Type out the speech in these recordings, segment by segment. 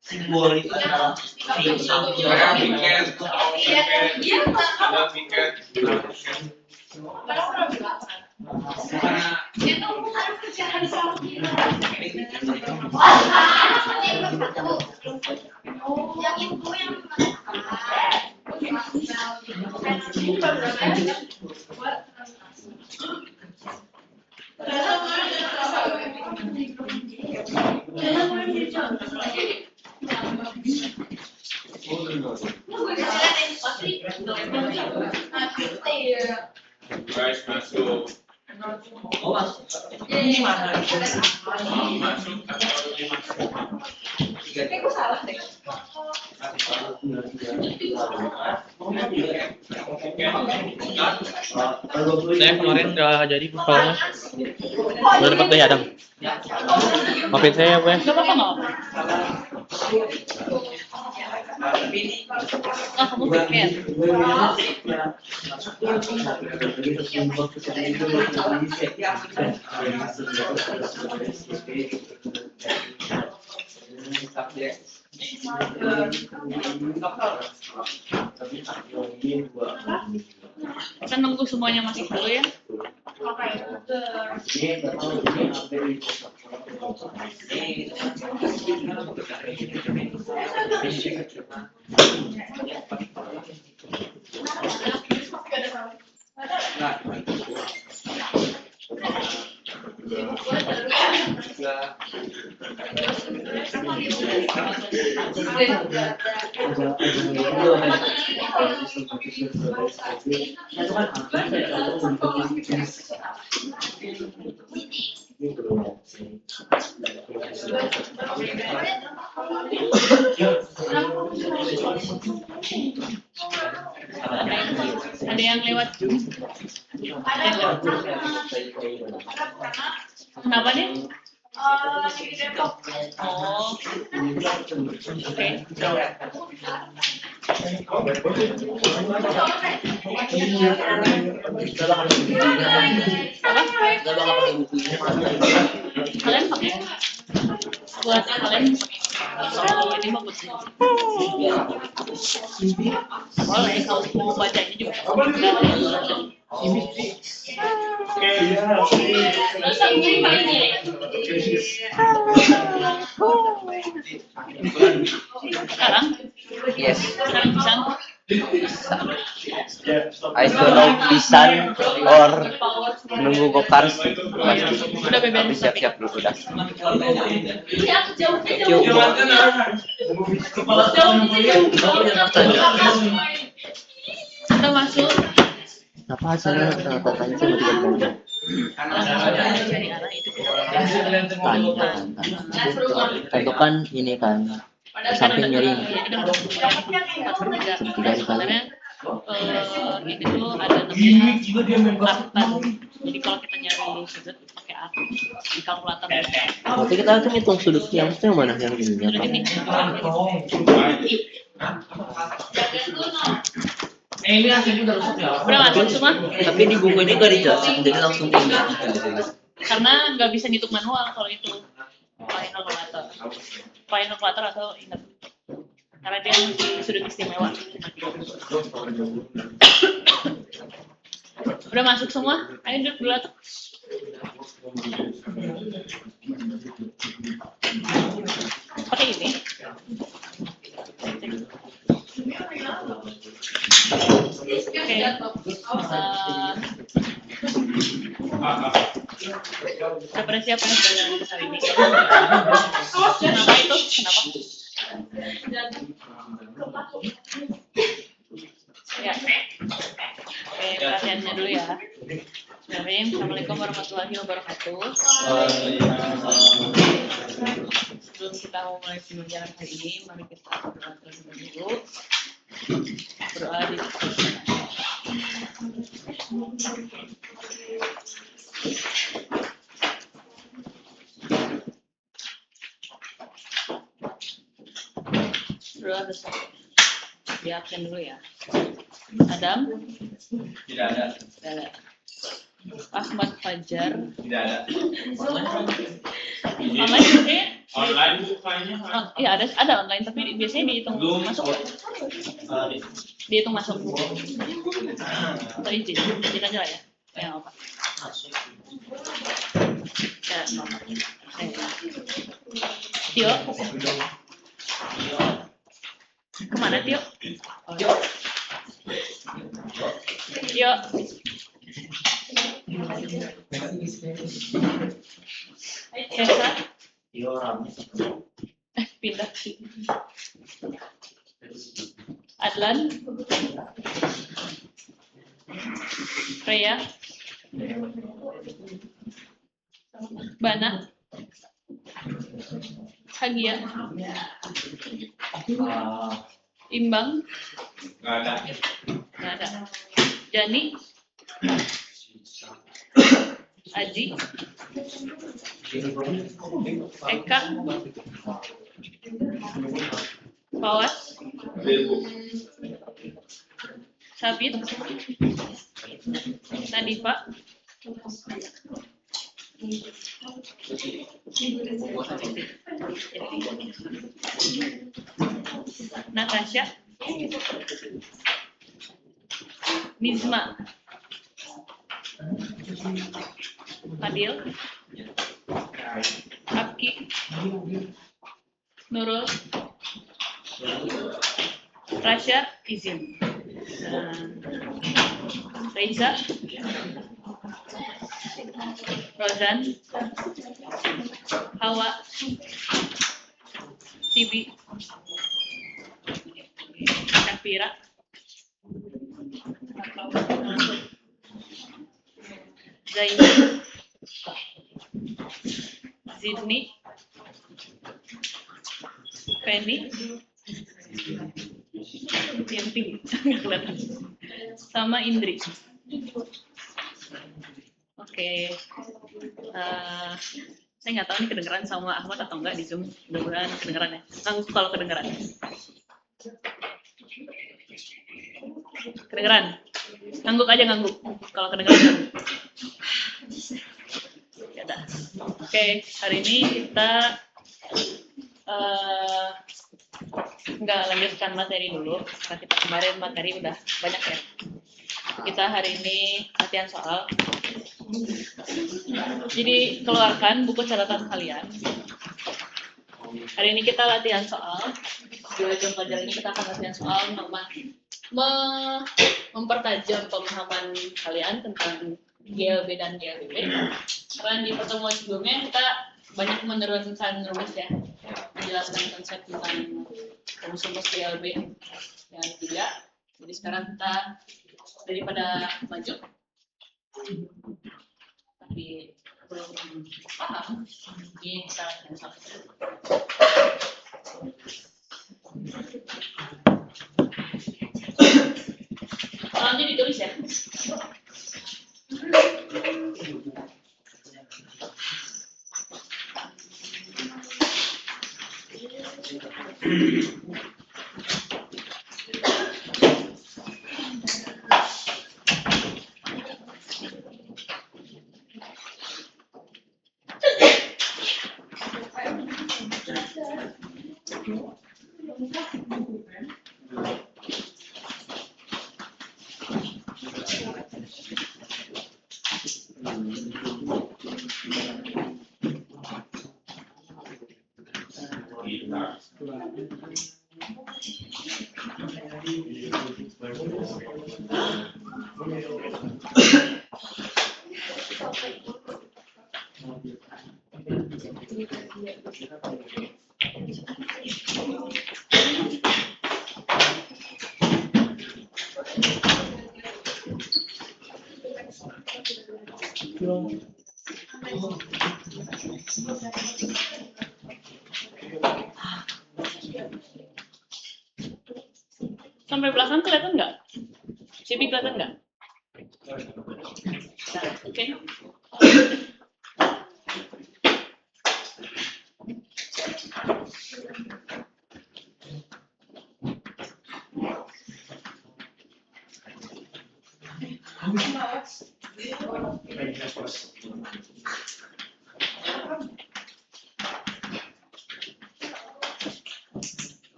Simbolik antara Guys, masuk. ini mana? Masuk. Saya kemarin nggak jadi soalnya udah dapat begadang. Maafin saya ya, Bu. Gak apa-apa nggak? Ah, kamu tiket. Kita nunggu semuanya masuk dulu ya. Ada yang lewat. Kenapa nih? Oh, oke. Kalian pakai? Buat kalian kalau ini bagus. Boleh kalau mau bacanya juga. Sekarang? Yes. Sekarang bisa? I don't know pisan or nunggu gokars. Udah beberes Siap-siap dulu udah. Kita masuk. Apa hasilnya tanya sama 3 bulan? Itu kan ini kan samping miring. Sebenarnya ini tuh ada namanya kartan. Jadi kalau kita nyari sudut pakai apa? Di kalkulator. Berarti kita langsung hitung sudutnya yang mana yang ini? Sudut ini. Ini hasilnya udah rusak ya. Udah masuk semua? Tapi di buku ini gak dijelasin, jadi langsung ini. Karena nggak bisa ngitung manual kalau itu pakai kalkulator. Pakai kalkulator atau ingat. Karena dia sudut istimewa. Udah masuk semua? Ayo duduk dulu tuh. Pakai ini. Oke. Siapa yang sudah jalan hari ini? Kenapa itu? Kenapa? Ya. Oke, perhatiannya dulu ya. Bismillahirrahmanirrahim. Assalamualaikum warahmatullahi wabarakatuh. Sebelum kita mulai pembelajaran hari ini, mari kita berdoa terlebih dulu. Berdoa di berdoa bersama. Dia absen dulu ya. Adam, Tidak ada. tidak ada. Ahmad Fajar, Tidak ada. online biasanya? Online bukannya. Oh, iya ada online tapi biasanya dihitung masuk. Dihitung masuk. Atau izin aja lah ya. Ya apa? Ya, Tio, kemana Tio? Tio. Kesa. Pindah sih. Adlan. Freya. Bana. Hagia. Imbang. Nggak ada. Nggak ada. Jani. Aji. Eka. Pawas. Debu. Sabit. Nadifa. Natasha. Nizma. Fadil. Abki. Nurul. Rasya izin. Reza. Rozan. Hawa. Sibi. Syafira. Zaini. Zidni. Feni. Yenti. Kelihatan. Sama Indri. Oke. Saya nggak tahu nih kedengeran sama Ahmad atau enggak di Zoom. Mudah-mudahan kedengeran ya. Kalau kedengeran. Kedengeran. Ngangguk aja ngangguk. Kalau kedengeran ngangguk. Ya udah. Oke, hari ini kita nggak lanjutkan materi dulu. Karena kita kemarin materi udah banyak ya. Kita hari ini latihan soal. Jadi keluarkan buku catatan kalian. Hari ini kita latihan soal. 2 jam pelajaran ini kita akan latihan soal mempertajam pemahaman kalian tentang GLB dan GLBB. Karena di pertemuan sebelumnya kita banyak menurunkan rumus ya, menjelaskan konsep tentang rumus-rumus GLB yang tidak. Jadi sekarang kita daripada maju, tapi belum paham, ini kita latihan soal. Soalnya ditulis ya. Sampai belakang kelihatan nggak? CP kelihatan nggak? Oke.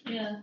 Ya.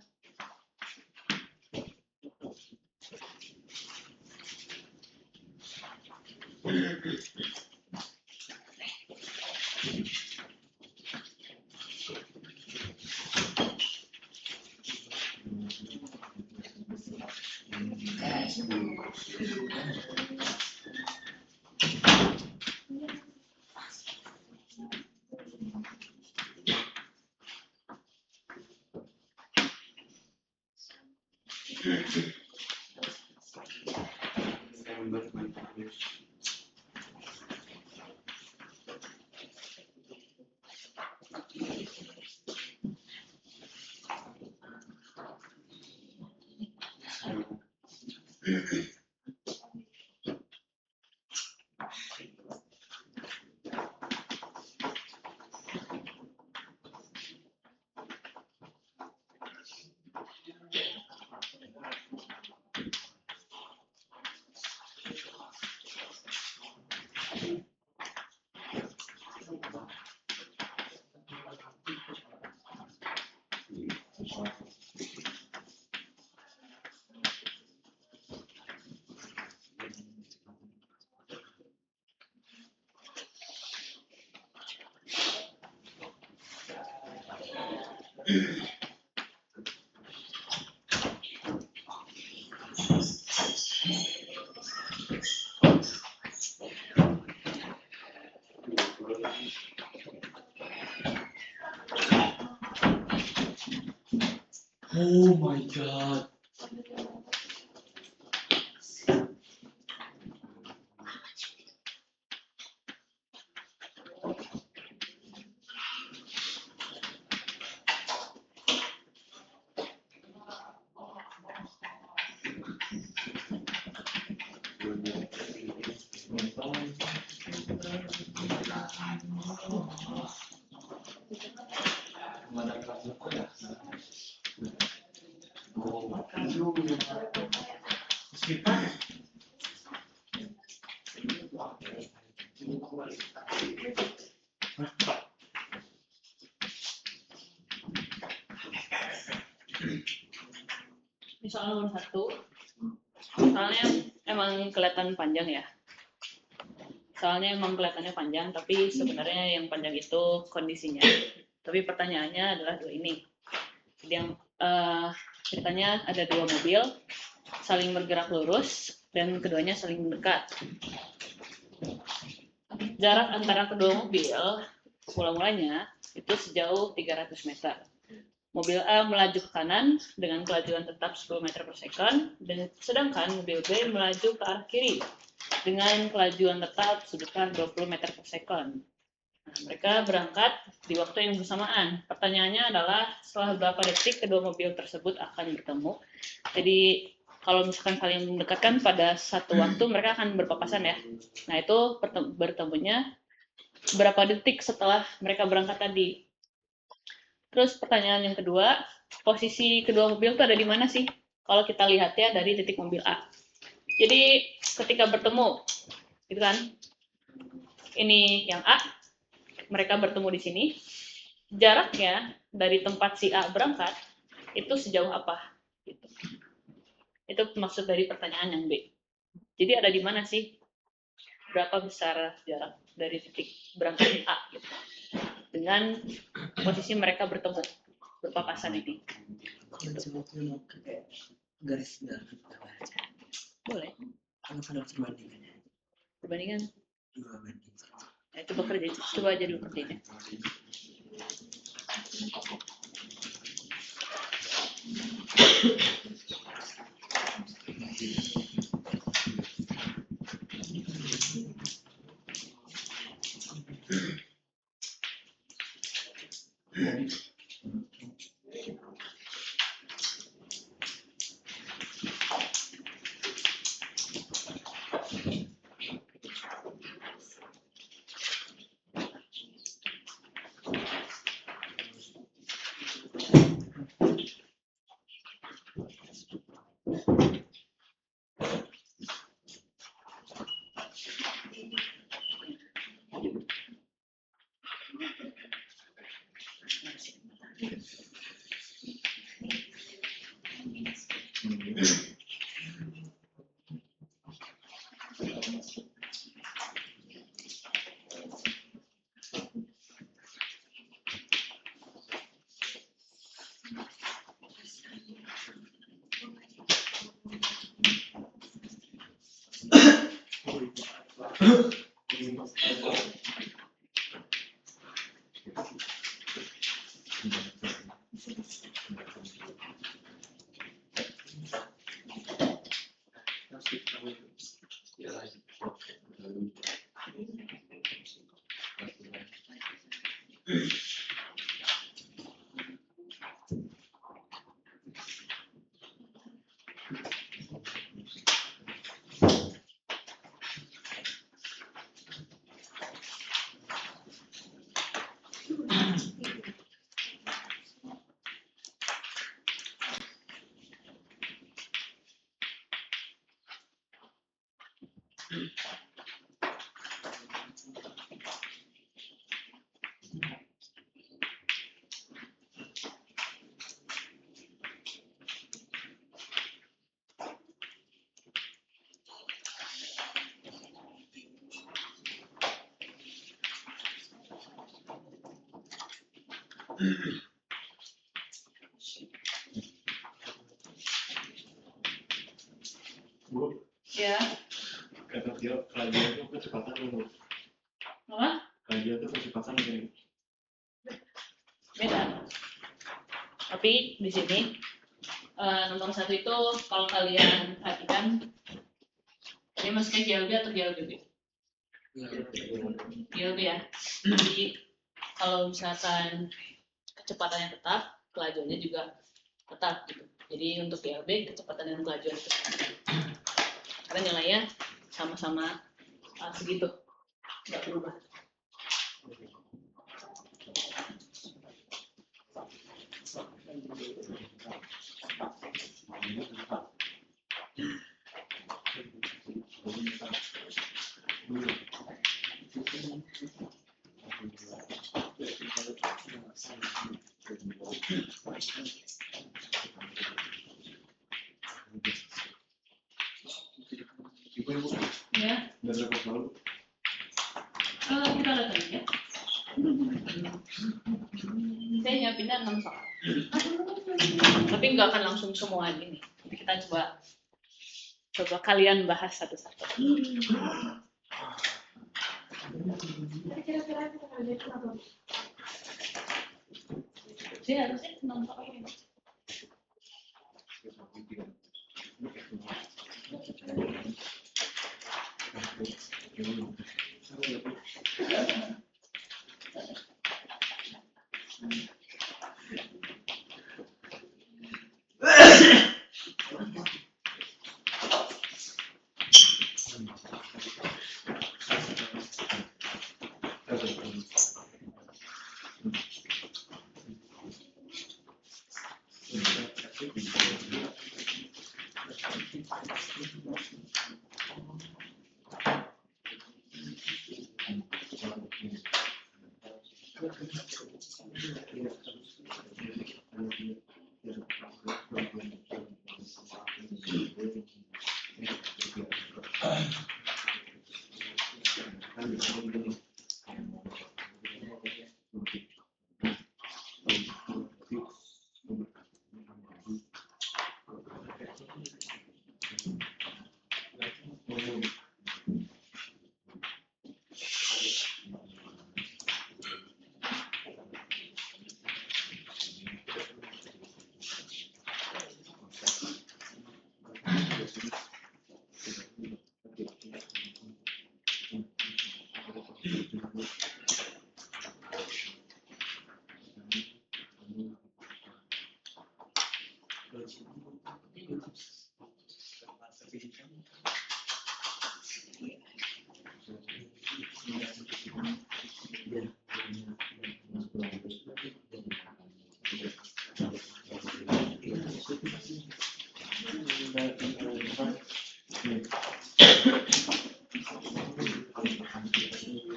Oh my god. Ini soal nomor 1. Soalnya emang kelihatan panjang ya. Soalnya emang kelihatannya panjang, tapi sebenarnya yang panjang itu kondisinya. Tapi pertanyaannya adalah dua ini. Jadi yang ceritanya ada dua mobil saling bergerak lurus dan keduanya saling mendekat. Jarak antara kedua mobil mula-mulanya itu sejauh 300 meter. Mobil A melaju ke kanan dengan kelajuan tetap 10 meter per second, dan sedangkan mobil B melaju ke arah kiri dengan kelajuan tetap sekitar 20 meter per second. Nah, mereka berangkat di waktu yang bersamaan. Pertanyaannya adalah setelah berapa detik kedua mobil tersebut akan bertemu. Jadi kalau misalkan kalian mendekatkan pada satu waktu, mereka akan berpapasan ya. Nah itu bertemunya berapa detik setelah mereka berangkat tadi. Terus pertanyaan yang kedua, posisi kedua mobil itu ada di mana sih? Kalau kita lihat ya dari titik mobil A. Jadi ketika bertemu, gitu kan? Ini yang A, mereka bertemu di sini. Jaraknya dari tempat si A berangkat itu sejauh apa? Gitu. Itu maksud dari pertanyaan yang B. Jadi ada di mana sih? Berapa besar jarak dari titik berangkat A gitu, dengan posisi mereka bertemu berpapasan ini? Kalau sebetulnya mau ke garis dalam aja. Boleh. Kalau ada perbandingannya. Perbandingan. 2 banding. Ya, coba aja dulu kerjanya. Bu, Ya, kata dia kelajuan itu kecepatan dulu. apa? Kelajuan itu kecepatan dulu. Beda. Tapi di sini nomor 1 itu kalau kalian perhatikan, ini masuknya GLB atau GLBB? GLB ya. Jadi kalau misalkan kecepatannya tetap, kelajuannya juga tetap gitu. Jadi untuk GLB kecepatan dan kelajuan itu karena nilainya sama-sama segitu, nggak berubah. Ya, kita lihat lagi ya. Saya nyiapinnya 6 soal. Tapi nggak akan langsung semua gini. Jadi kita coba kalian bahas satu-satu. Kira-kira kita kerjain apa? Sih harusnya nonton apa ini?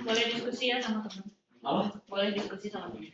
Boleh diskusi ya sama teman. Boleh diskusi sama teman.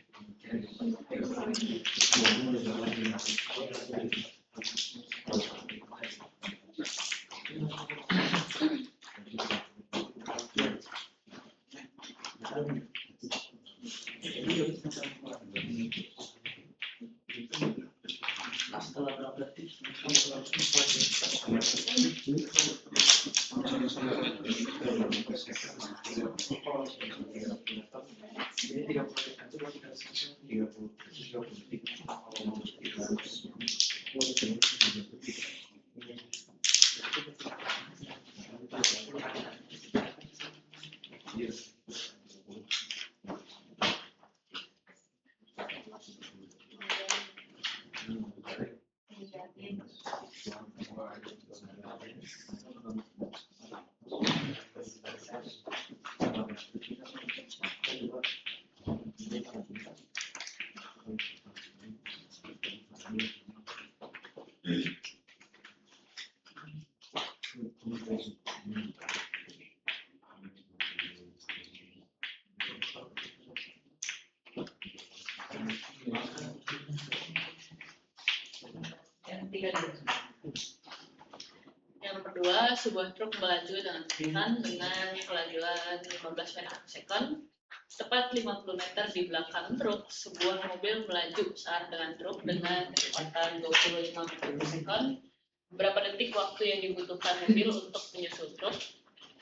Yang kedua, sebuah truk melaju dengan kencang dengan kelajuan 15 meter per second. Tepat 50 meter di belakang truk, sebuah mobil melaju saat dengan truk dengan kecepatan 25 meter per second. Berapa detik waktu yang dibutuhkan mobil untuk menyusul truk?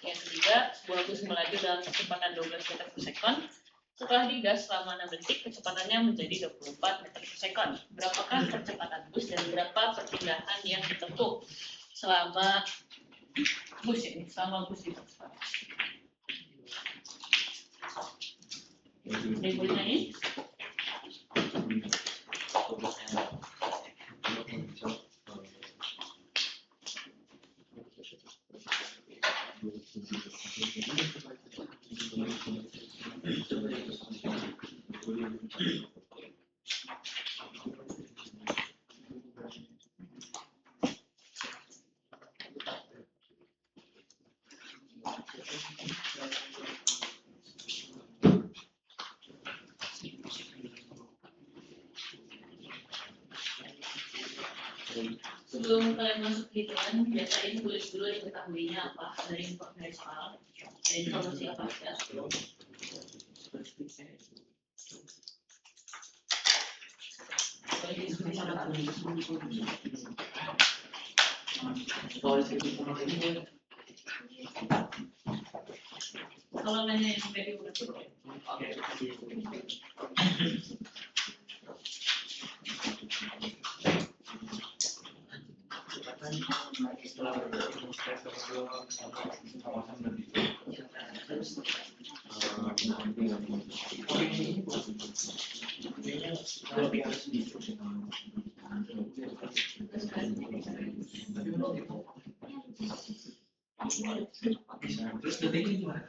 Yang ketiga, sebuah bus melaju dalam kecepatan 12 meter per second. Setelah digas selama 6 detik, kecepatannya menjadi 24 meter per second. Berapakah kecepatan bus dan berapa perpindahan yang ditempuh selama bus dipercepat? Ada yang boleh nanya? Sebelum kalian masuk hitungan, biasain tulis dulu diketahuinya apa dari soal. Ada informasi apa ya? Kalau nanya yang sampai di Setelah berproses kawasan nanti. Terus detiknya gimana?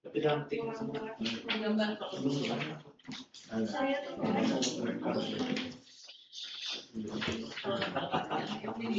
Tapi dalam tim semua Gambar kalau apa tadi?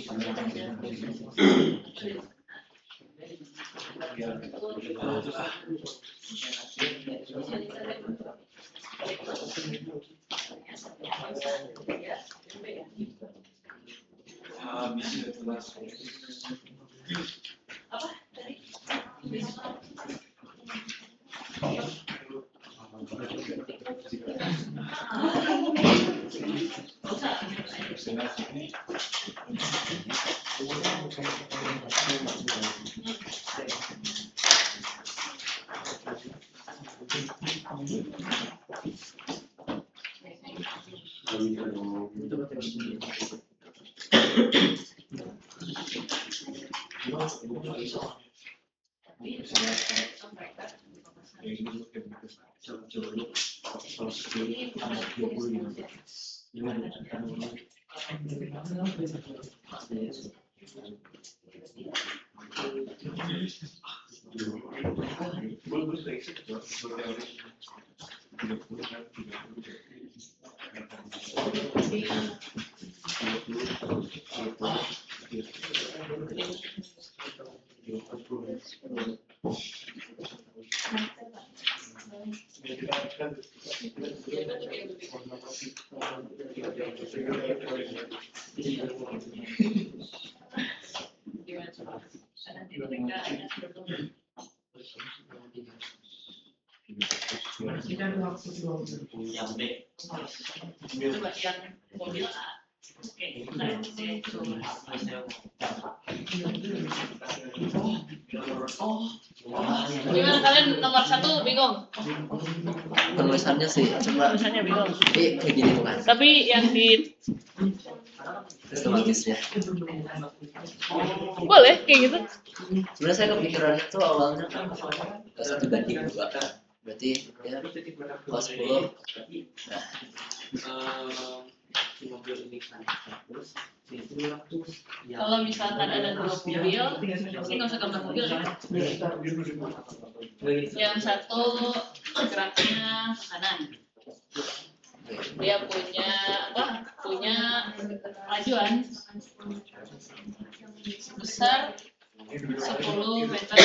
Yang B. Coba yang mobil A. Oke, gimana kalian nomor 1 bingung? Penulisannya sih coba Tulisannya bingung. kayak gini bukan Tapi yang di sistematisnya. boleh kayak gitu. Sebenarnya saya kepikirannya tuh awalnya kan 1:2 kan. Berarti ya kelas 10. Nah, Kalau misalkan ada 2 mobil, ini nggak usah gambar mobil ya. Yang satu geraknya ke kanan. Dia punya apa? Punya lajuan besar 10 meter.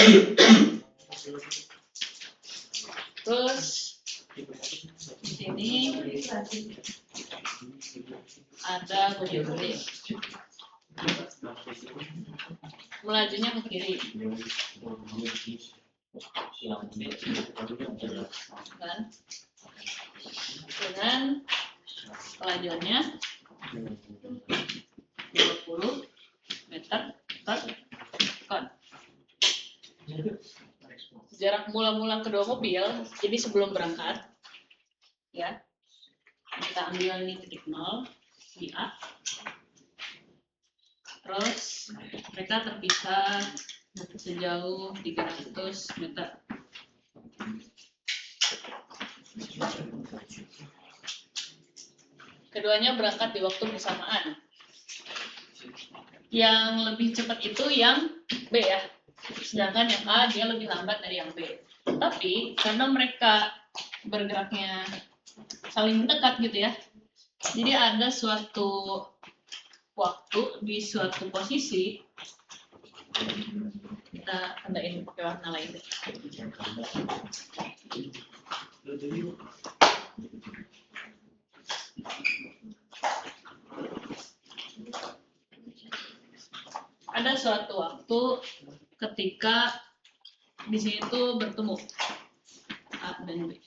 Terus di sini ada mobil putih. Melajunya ke kiri. Kan? Dengan kelajuannya 20 meter per kon. Jarak mula-mula kedua mobil, jadi sebelum berangkat, ya, kita ambil ini titik 0 di A. Terus mereka terpisah sejauh 300 meter. Keduanya berangkat di waktu bersamaan. Yang lebih cepat itu yang B ya. Sedangkan yang A dia lebih lambat dari yang B. Tapi karena mereka bergeraknya saling mendekat gitu ya. Jadi ada suatu waktu di suatu posisi kita tandain pakai warna lain deh. Ada suatu waktu ketika di sini tuh bertemu A dan B.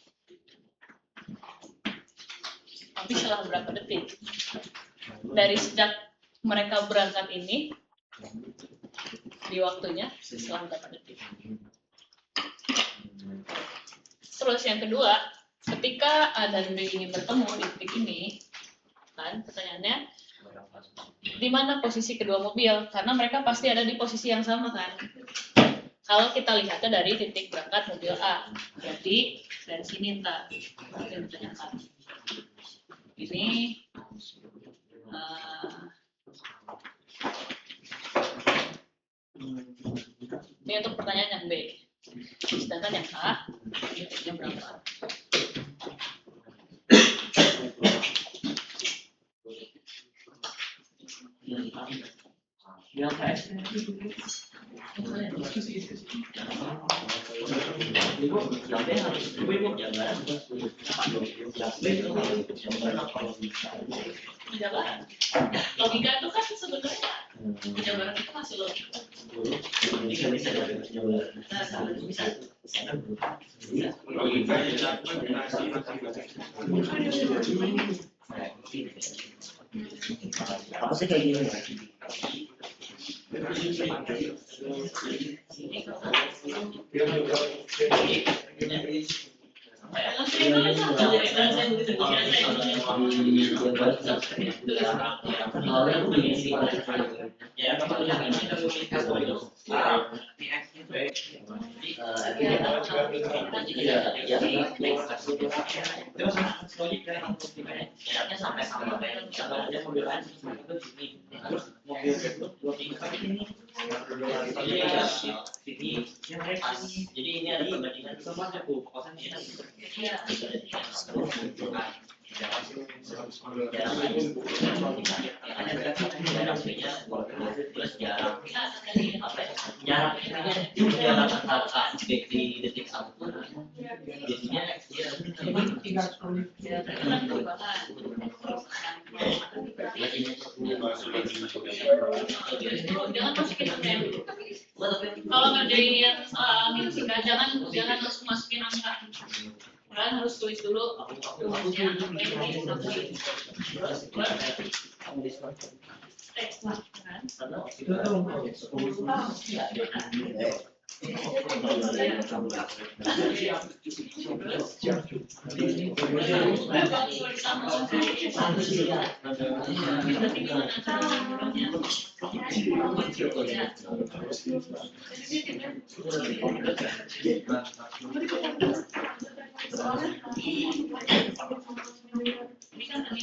Tapi setelah berapa detik? Dari sejak mereka berangkat ini di waktunya setelah berapa detik. Terus yang kedua, ketika A dan B ingin bertemu di titik ini, kan pertanyaannya di mana posisi kedua mobil? Karena mereka pasti ada di posisi yang sama kan. Kalau kita lihatnya dari titik berangkat mobil A, jadi dari sini entar yang ditanyakan. Ini ini untuk pertanyaan yang B. Sedangkan yang A, titiknya berapa? Jabaran. Logika itu kan sebenarnya jabaran itu masih logika. Apa sih kayak gini? Jadi ini ada perbandingan sama kosan ini. Jarak antara di detik 1 jadinya Jangan masukin angka dulu. Kalau ngerjain fisika jangan langsung masukin angka. Kalian harus tulis dulu rumusnya apa yang disampaikan. Teks lah kan. Melaju ke kanan. Jadi kan kalau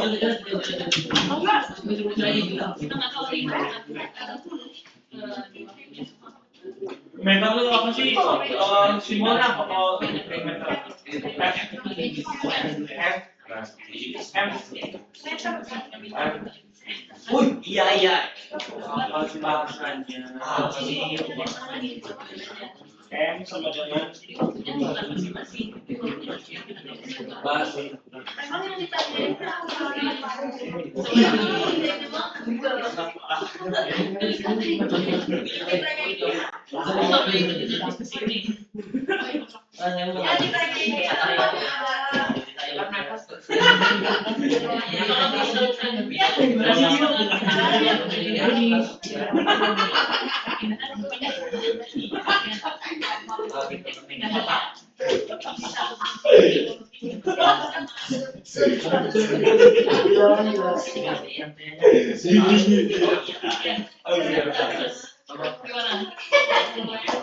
kita Meter itu apa sih? Simbolnya apa kalau meter? iya. Apa sih bahasanya? M sama dengan Gimana?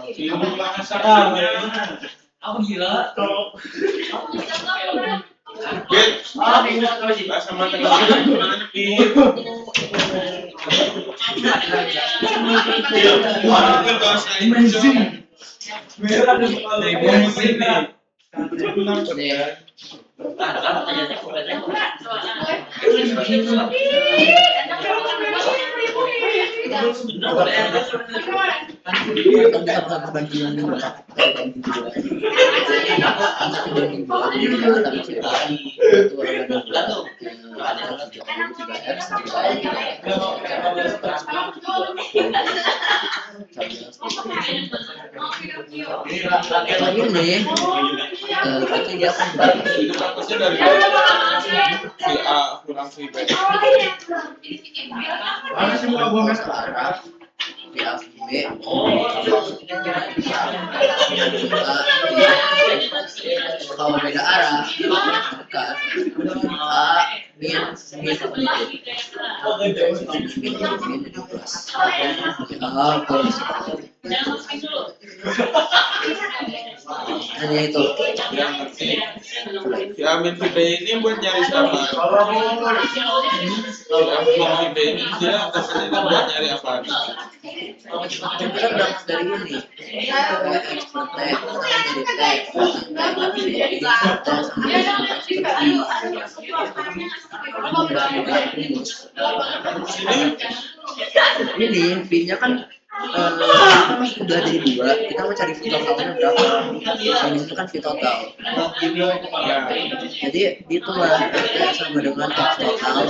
Ilmu bahasa Aku gila. Bet, bahasa mata gimana Pit? Orang berbahasa Indonesia. Merah dan ini berarti dia akan berarti Fokusnya dari VA kurang VB. Mana sih muka gua bahasa Arab via B kalau beda arah maka A min hanya itu Ya Amin VB ini buat nyari siapa? Amin VB ini dia dasarnya buat nyari apa? kita berangkat dari ini expert tag dari ini V-nya kan udah jadi 2, kita mau cari V totalnya berapa? Ini itu kan V total. Jadi itulah sama dengan X total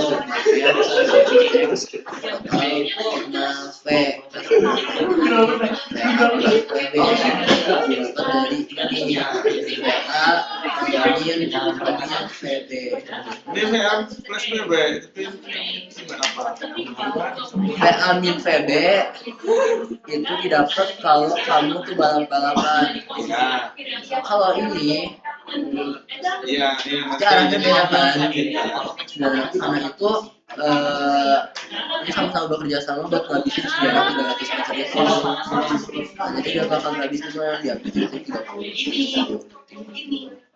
V dari ini VA bagian VB. Ini VA plus VB itu gimana apa? VA min VB itu didapat kalau kamu tuh balap-balapan. Ya, Kalau ini iya, nanti arahnya beda kan. Dan nanti karena itu ini sama-sama bekerja sama buat ngabisin sejarah 300 meter itu. Nah, jadi dia bakal ngabisin semua yang diambil itu 30.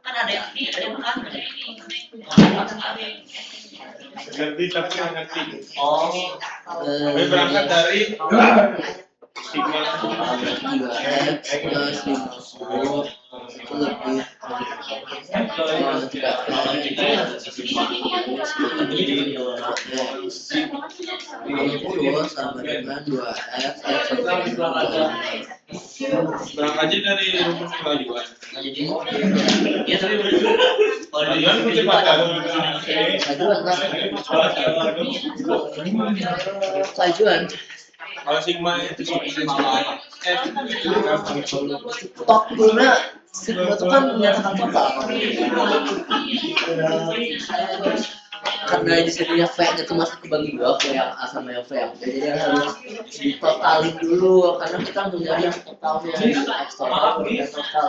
Kan ada yang ini, ada yang kan. ngerti tapi nggak ngerti. Eh, Berangkat dari Sigma 3X plus 50 itu lebih sama dengan 2X berangkatnya dari rumus kelajuan. Sajuan Kalau Sigma itu totalnya Sigma itu kan menyatakan total karena disininya V-nya itu masuk ke bagi 2, V yang A sama yang V yang B, jadi harus ditotalin dulu karena kita mencari yang totalnya X total dan total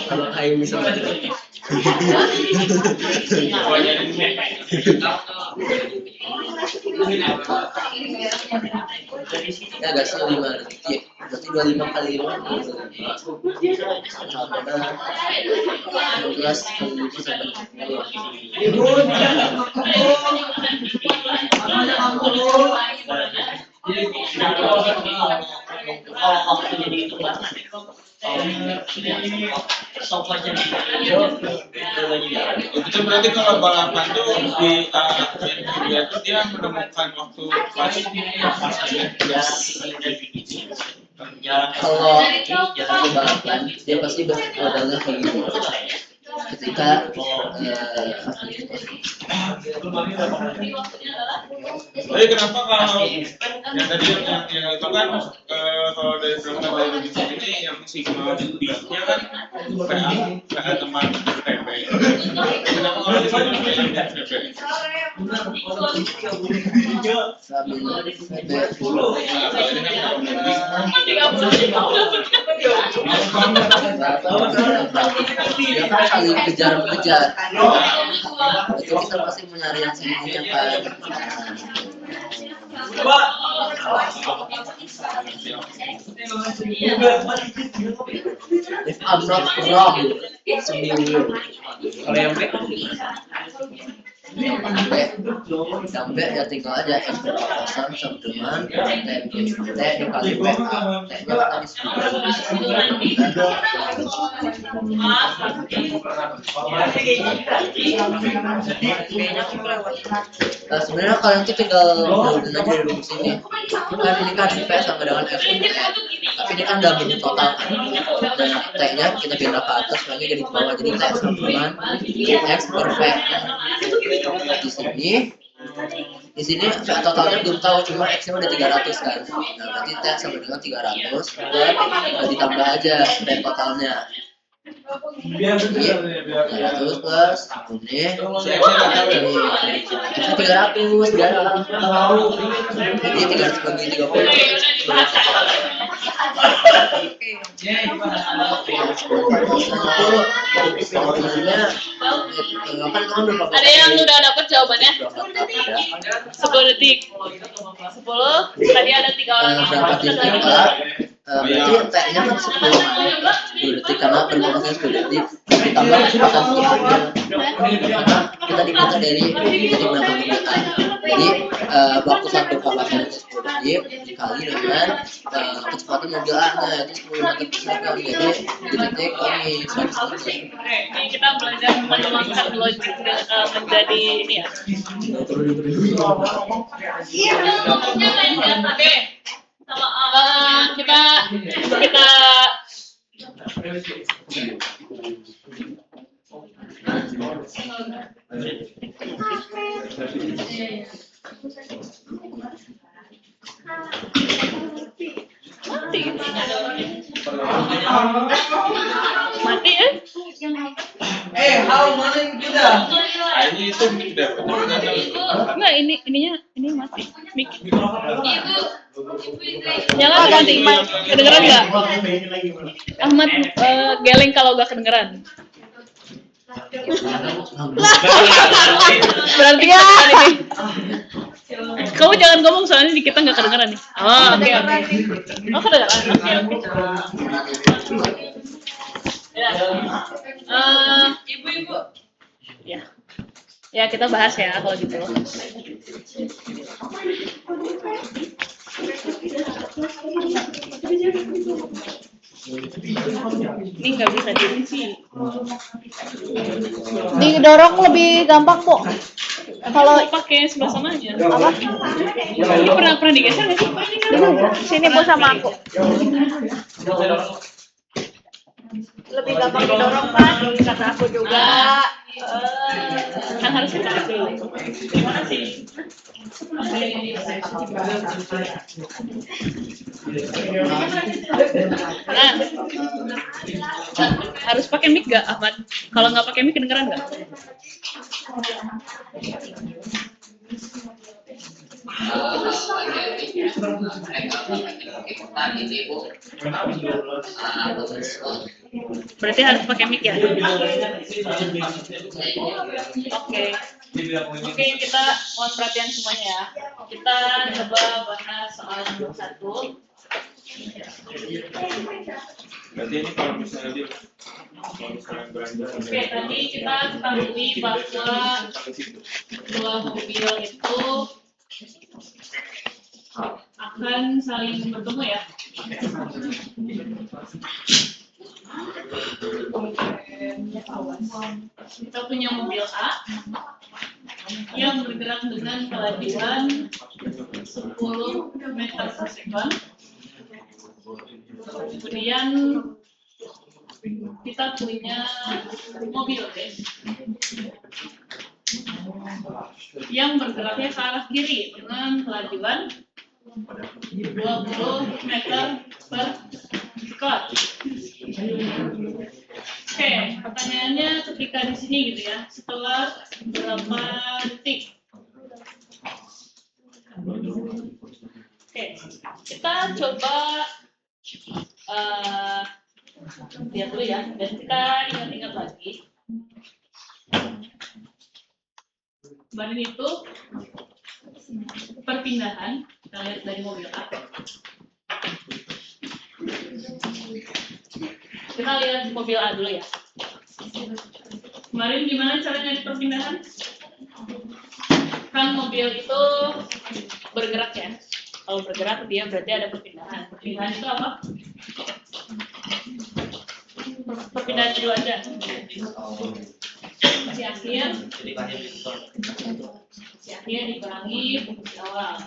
Kalau kayak misalnya ya agak sih 5 detik, berarti 25 kali 5 16 kali 5 sampai Itu berarti kalau balapan tuh di dia tuh dia menemukan waktu pas kalau balapan dia pasti bermodalnya kayak gitu ketika tapi kenapa kalau yang tadi yang itu kan kalau dari berangkat dari ini yang signal B-nya kan PA teman PP. Kenapa kalau di sana PP? dia kan saling kejar-kejar itu kita pasti mencari yang segininya kan if I'm not wrong seminggu Kalau yang B yang B ya tinggal aja X berpapasan sama dengan T dikali P T-nya tadi sebenarnya kalian tuh tinggal urutin aja dari rumus ini kan ini kan P sama dengan X tapi ini kan udah bentuk total kan nah T-nya kita pindah ke atas lagi jadi ke bawah jadi T sama dengan X per P di sini totalnya belum tahu cuma X-nya udah 300 kan nah berarti T sama dengan 300 dan ditambah aja dan totalnya jadi 300 plus ini 300 jarang jadi 300 bagi 30 Ada yang udah dapet jawabannya? 10 detik. 10. Tadi ada 3 orang yang berapa detik berarti T-nya kan 10 detik karena berproses 10 detik ditambah kecepatan titiknya karena kita diminta dari titik berapa kecepatan jadi waktu satu papasan itu 10 detik dikali dengan kecepatan mobil A-nya itu 10 meter per second jadi di titik kami 100 detik. Ini kita belajar mengembangkan logik menjadi ini ya. Oke. Sama kita mati ya? How mana kita? Ini itu tidak Enggak, ini mati. Mic. Nyala ganti mic. Kedengeran nggak? Ahmad geleng kalau nggak kedengeran. Berarti ya. Kamu jangan ngomong soalnya di kita nggak kedengeran nih. Oh, oke. Oh, kedengeran. Oke. Ibu-ibu. Ya. Ya, kita bahas ya kalau gitu. Ini nggak bisa diisi. Didorong lebih gampang, Bu. Kalau pakai sebelah sana aja. Apa? Ini pernah digeser nggak sih? Sini Bu sama aku. Lebih gampang didorong kan? Kata aku juga. Kan harus kita dulu. Terima kasih. Nah, harus pakai mic gak, Ahmad? Kalau nggak pakai mic kedengeran nggak? Berarti harus pakai mic ya? Oke. Oke, kita mohon perhatian semuanya ya. Kita coba bahas soal nomor 1. Berarti ini kalau misalnya belanja. Oke, tadi kita ketahui bahwa dua mobil itu akan saling bertemu ya. Kita punya mobil A yang bergerak dengan kelajuan 10 meter per sekon. Kemudian kita punya mobil B yang bergeraknya ke arah kiri dengan kelajuan 20 meter per sekon. Oke, pertanyaannya ketika di sini gitu ya, setelah berapa detik? Oke, kita coba lihat dulu ya, dan kita ingat-ingat lagi. Kemarin itu perpindahan, kita lihat dari mobil A. Kita lihat mobil A dulu ya. Kemarin gimana caranya di perpindahan? Kan mobil itu bergerak ya. Kalau bergerak dia berarti ada perpindahan. Perpindahan itu apa? Perpindahan dulu aja. Si akhir dikurangi posisi awal.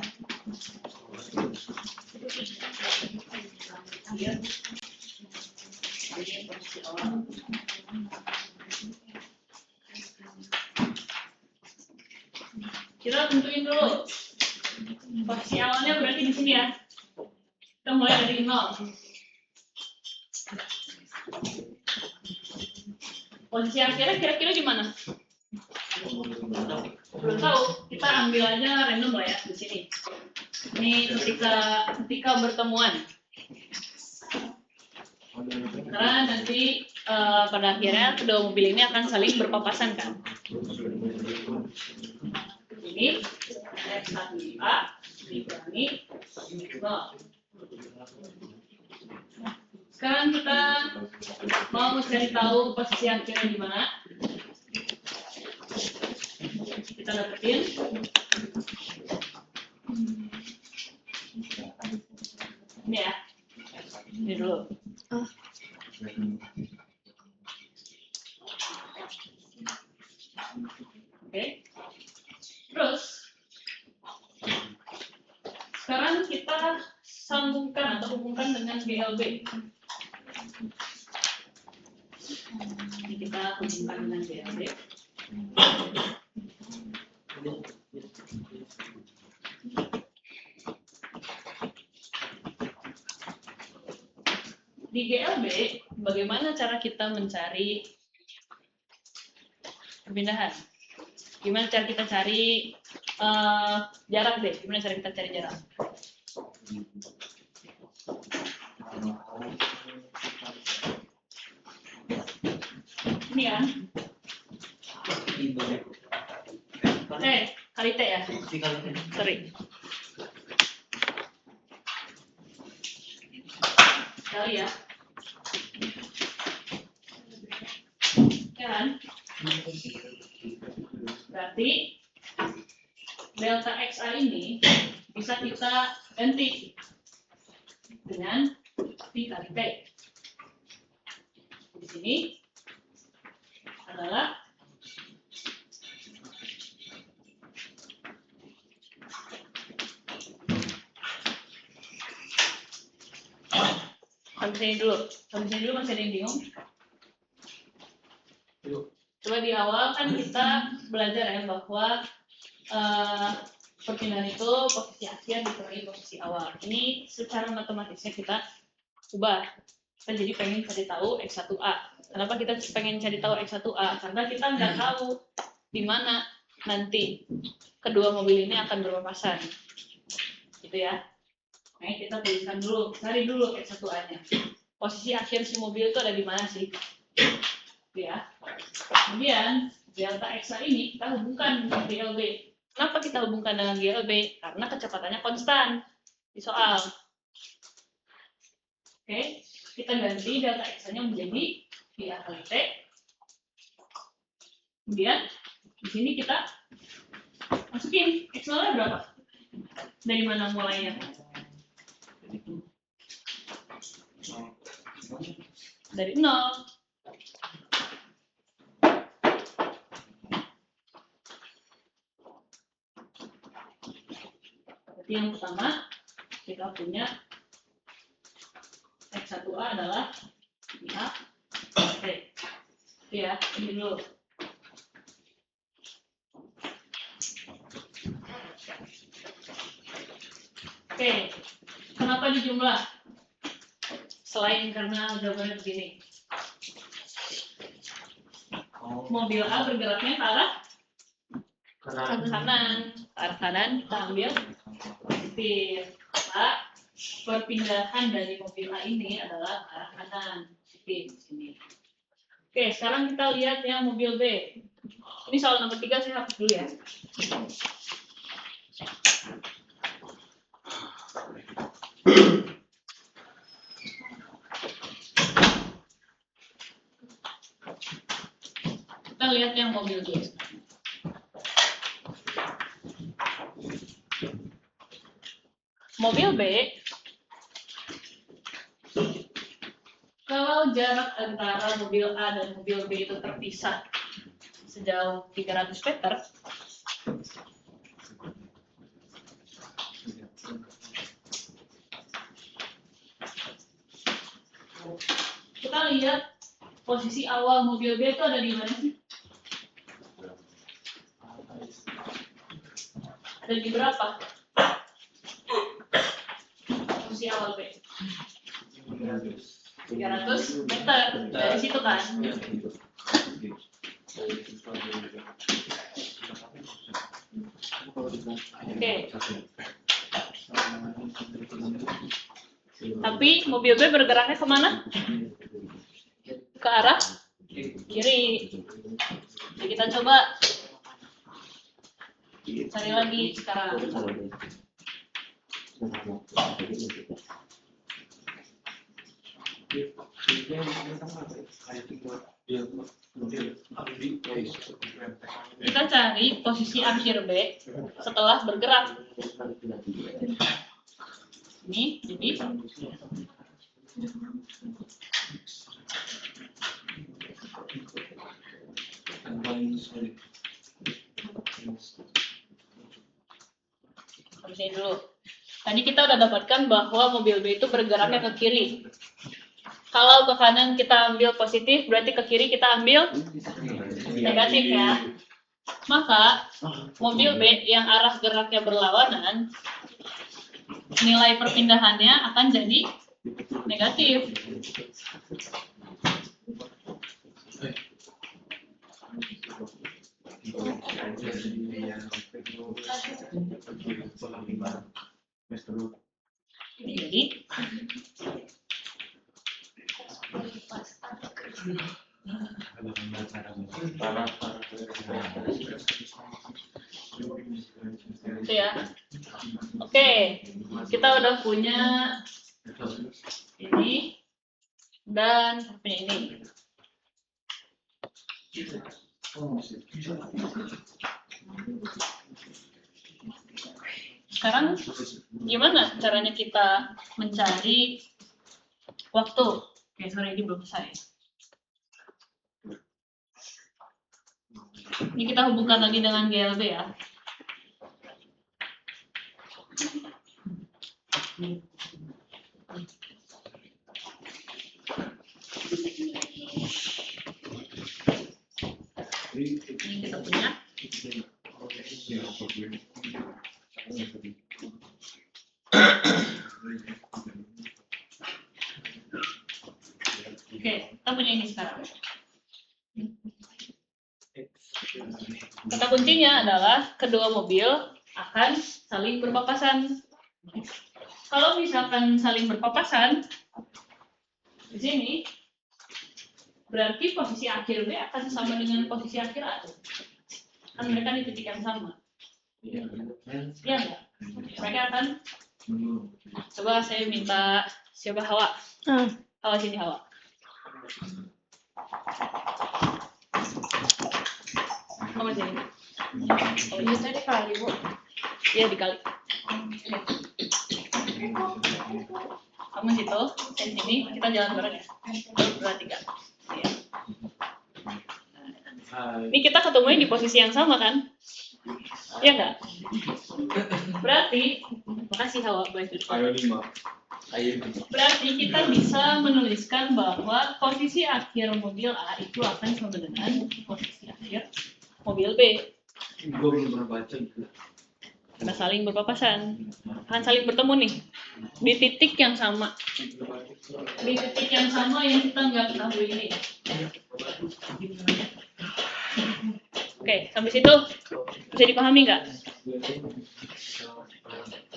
Posisi awal. Kita tentuin dulu. Posisi awalnya berarti di sini ya. Kita mulai dari 0. Posisi akhirnya kira-kira gimana? Belum tahu. Kita ambil aja random lah ya di sini. Ini ketika bertemuan. Karena nanti pada akhirnya kedua mobil ini akan saling berpapasan kan. Ini X1A dikurangi 0. Sekarang kita mau cari tahu posisi akhirnya di mana. Kita dapetin. Ini ya. Ini dulu. Oke. Terus sekarang kita sambungkan atau hubungkan dengan GLB. Ini kita hubungkan dengan GLB. Di GLB, bagaimana cara kita mencari perpindahan? Gimana cara kita cari jarak deh? Gimana cara kita cari jarak? Ini kan? Kali T ya? Sorry. Kali ya? Ya kan? Berarti delta XA ini bisa kita ganti dengan P kali T. Di sini adalah sampai sini dulu masih ada yang bingung. Coba di awal kan kita belajar ya bahwa perpindahan itu posisi akhir dikurangi posisi awal. Ini secara matematisnya kita ubah. Kita jadi pengen cari tahu X1A. Kenapa kita pengen cari tahu X1A? Karena kita nggak tahu di mana nanti kedua mobil ini akan berpapasan. Gitu ya. Nah, kita tuliskan dulu, cari dulu X1A-nya. Posisi akhir si mobil itu ada di mana sih? Ya. Kemudian delta X ini kita hubungkan dengan GLB. Kenapa kita hubungkan dengan GLB? Karena kecepatannya konstan di soal. Oke, kita ganti delta X-nya menjadi VA kali T. Kemudian di sini kita masukin X0-nya berapa? Dari mana mulainya? Dari 0. Berarti yang pertama kita punya X1A adalah VA T. Ya, ini dulu. Oke, kenapa dijumlah? Selain karena jawabannya begini. Mobil A bergeraknya ke arah kanan. Ke arah kanan kita ambil positif. A, perpindahan dari mobil A ini adalah ke arah kanan. Positif di sini. Oke, sekarang kita lihat yang mobil B. Ini soal nomor 3 saya hapus dulu ya. Kita lihat yang mobil B. Mobil B, kalau jarak antara mobil A dan mobil B itu terpisah sejauh 300 meter, kita lihat posisi awal mobil B itu ada di mana sih? Ada di berapa? Posisi awal B. 300 meter dari situ kan? Oke. Tapi mobil B bergeraknya kemana? Ke arah kiri. Jadi kita coba cari lagi sekarang. Kita cari posisi akhir B setelah bergerak. Ini, jadi habis ini dulu. Tadi kita udah dapatkan bahwa mobil B itu bergeraknya ke kiri. Kalau ke kanan kita ambil positif, berarti ke kiri kita ambil negatif ya. Maka mobil B yang arah geraknya berlawanan, nilai perpindahannya akan jadi negatif. Jadi itu ya. Oke, kita udah punya ini dan punya ini. Sekarang gimana caranya kita mencari waktu? Oke, sorry, ini belum selesai. Ini kita hubungkan lagi dengan GLB ya. Ini kita punya. Oke, kita punya ini sekarang. Kata kuncinya adalah kedua mobil akan saling berpapasan. Kalau misalkan saling berpapasan di sini, berarti posisi akhir B akan sama dengan posisi akhir A. Kan mereka di titik yang sama. Iya enggak? Mereka akan, coba saya minta siapa Hawa. Hawa sini Hawa. Kamu sini. Oh iya saya dikali Bu. Iya dikali. Kamu situ, saya sini, kita jalan bareng ya. 2, 3. Ya. Ini kita ketemunya di posisi yang sama kan? Iya enggak? Berarti, makasih Hawa, baik. Berarti kita bisa menuliskan bahwa posisi akhir mobil A itu akan sama dengan posisi akhir mobil B. Gue belum pernah baca juga. Karena saling berpapasan, akan saling bertemu nih di titik yang sama. Di titik yang sama yang kita nggak ketahui ini. Oke, sampai situ bisa dipahami nggak?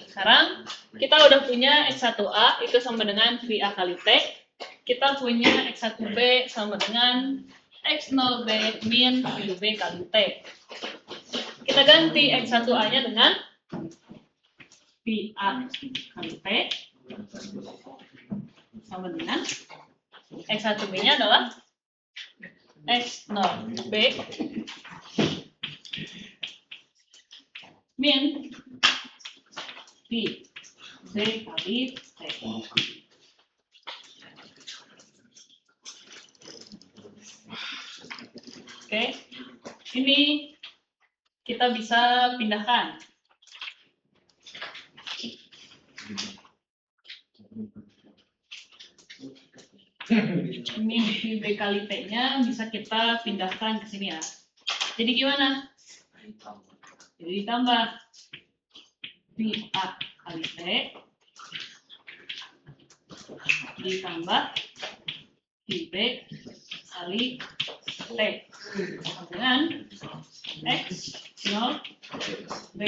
Sekarang kita udah punya X1A itu sama dengan VA kali T. Kita punya X1B sama dengan X0B min VB kali T. Kita ganti X1A-nya dengan VA kali T sama dengan X1B-nya adalah X0B min VB kali T. Oke, ini kita bisa pindahkan. Ini VB kali T-nya bisa kita pindahkan ke sini ya. Jadi gimana? Jadi ditambah VA kali T ditambah VB kali T dengan X0B.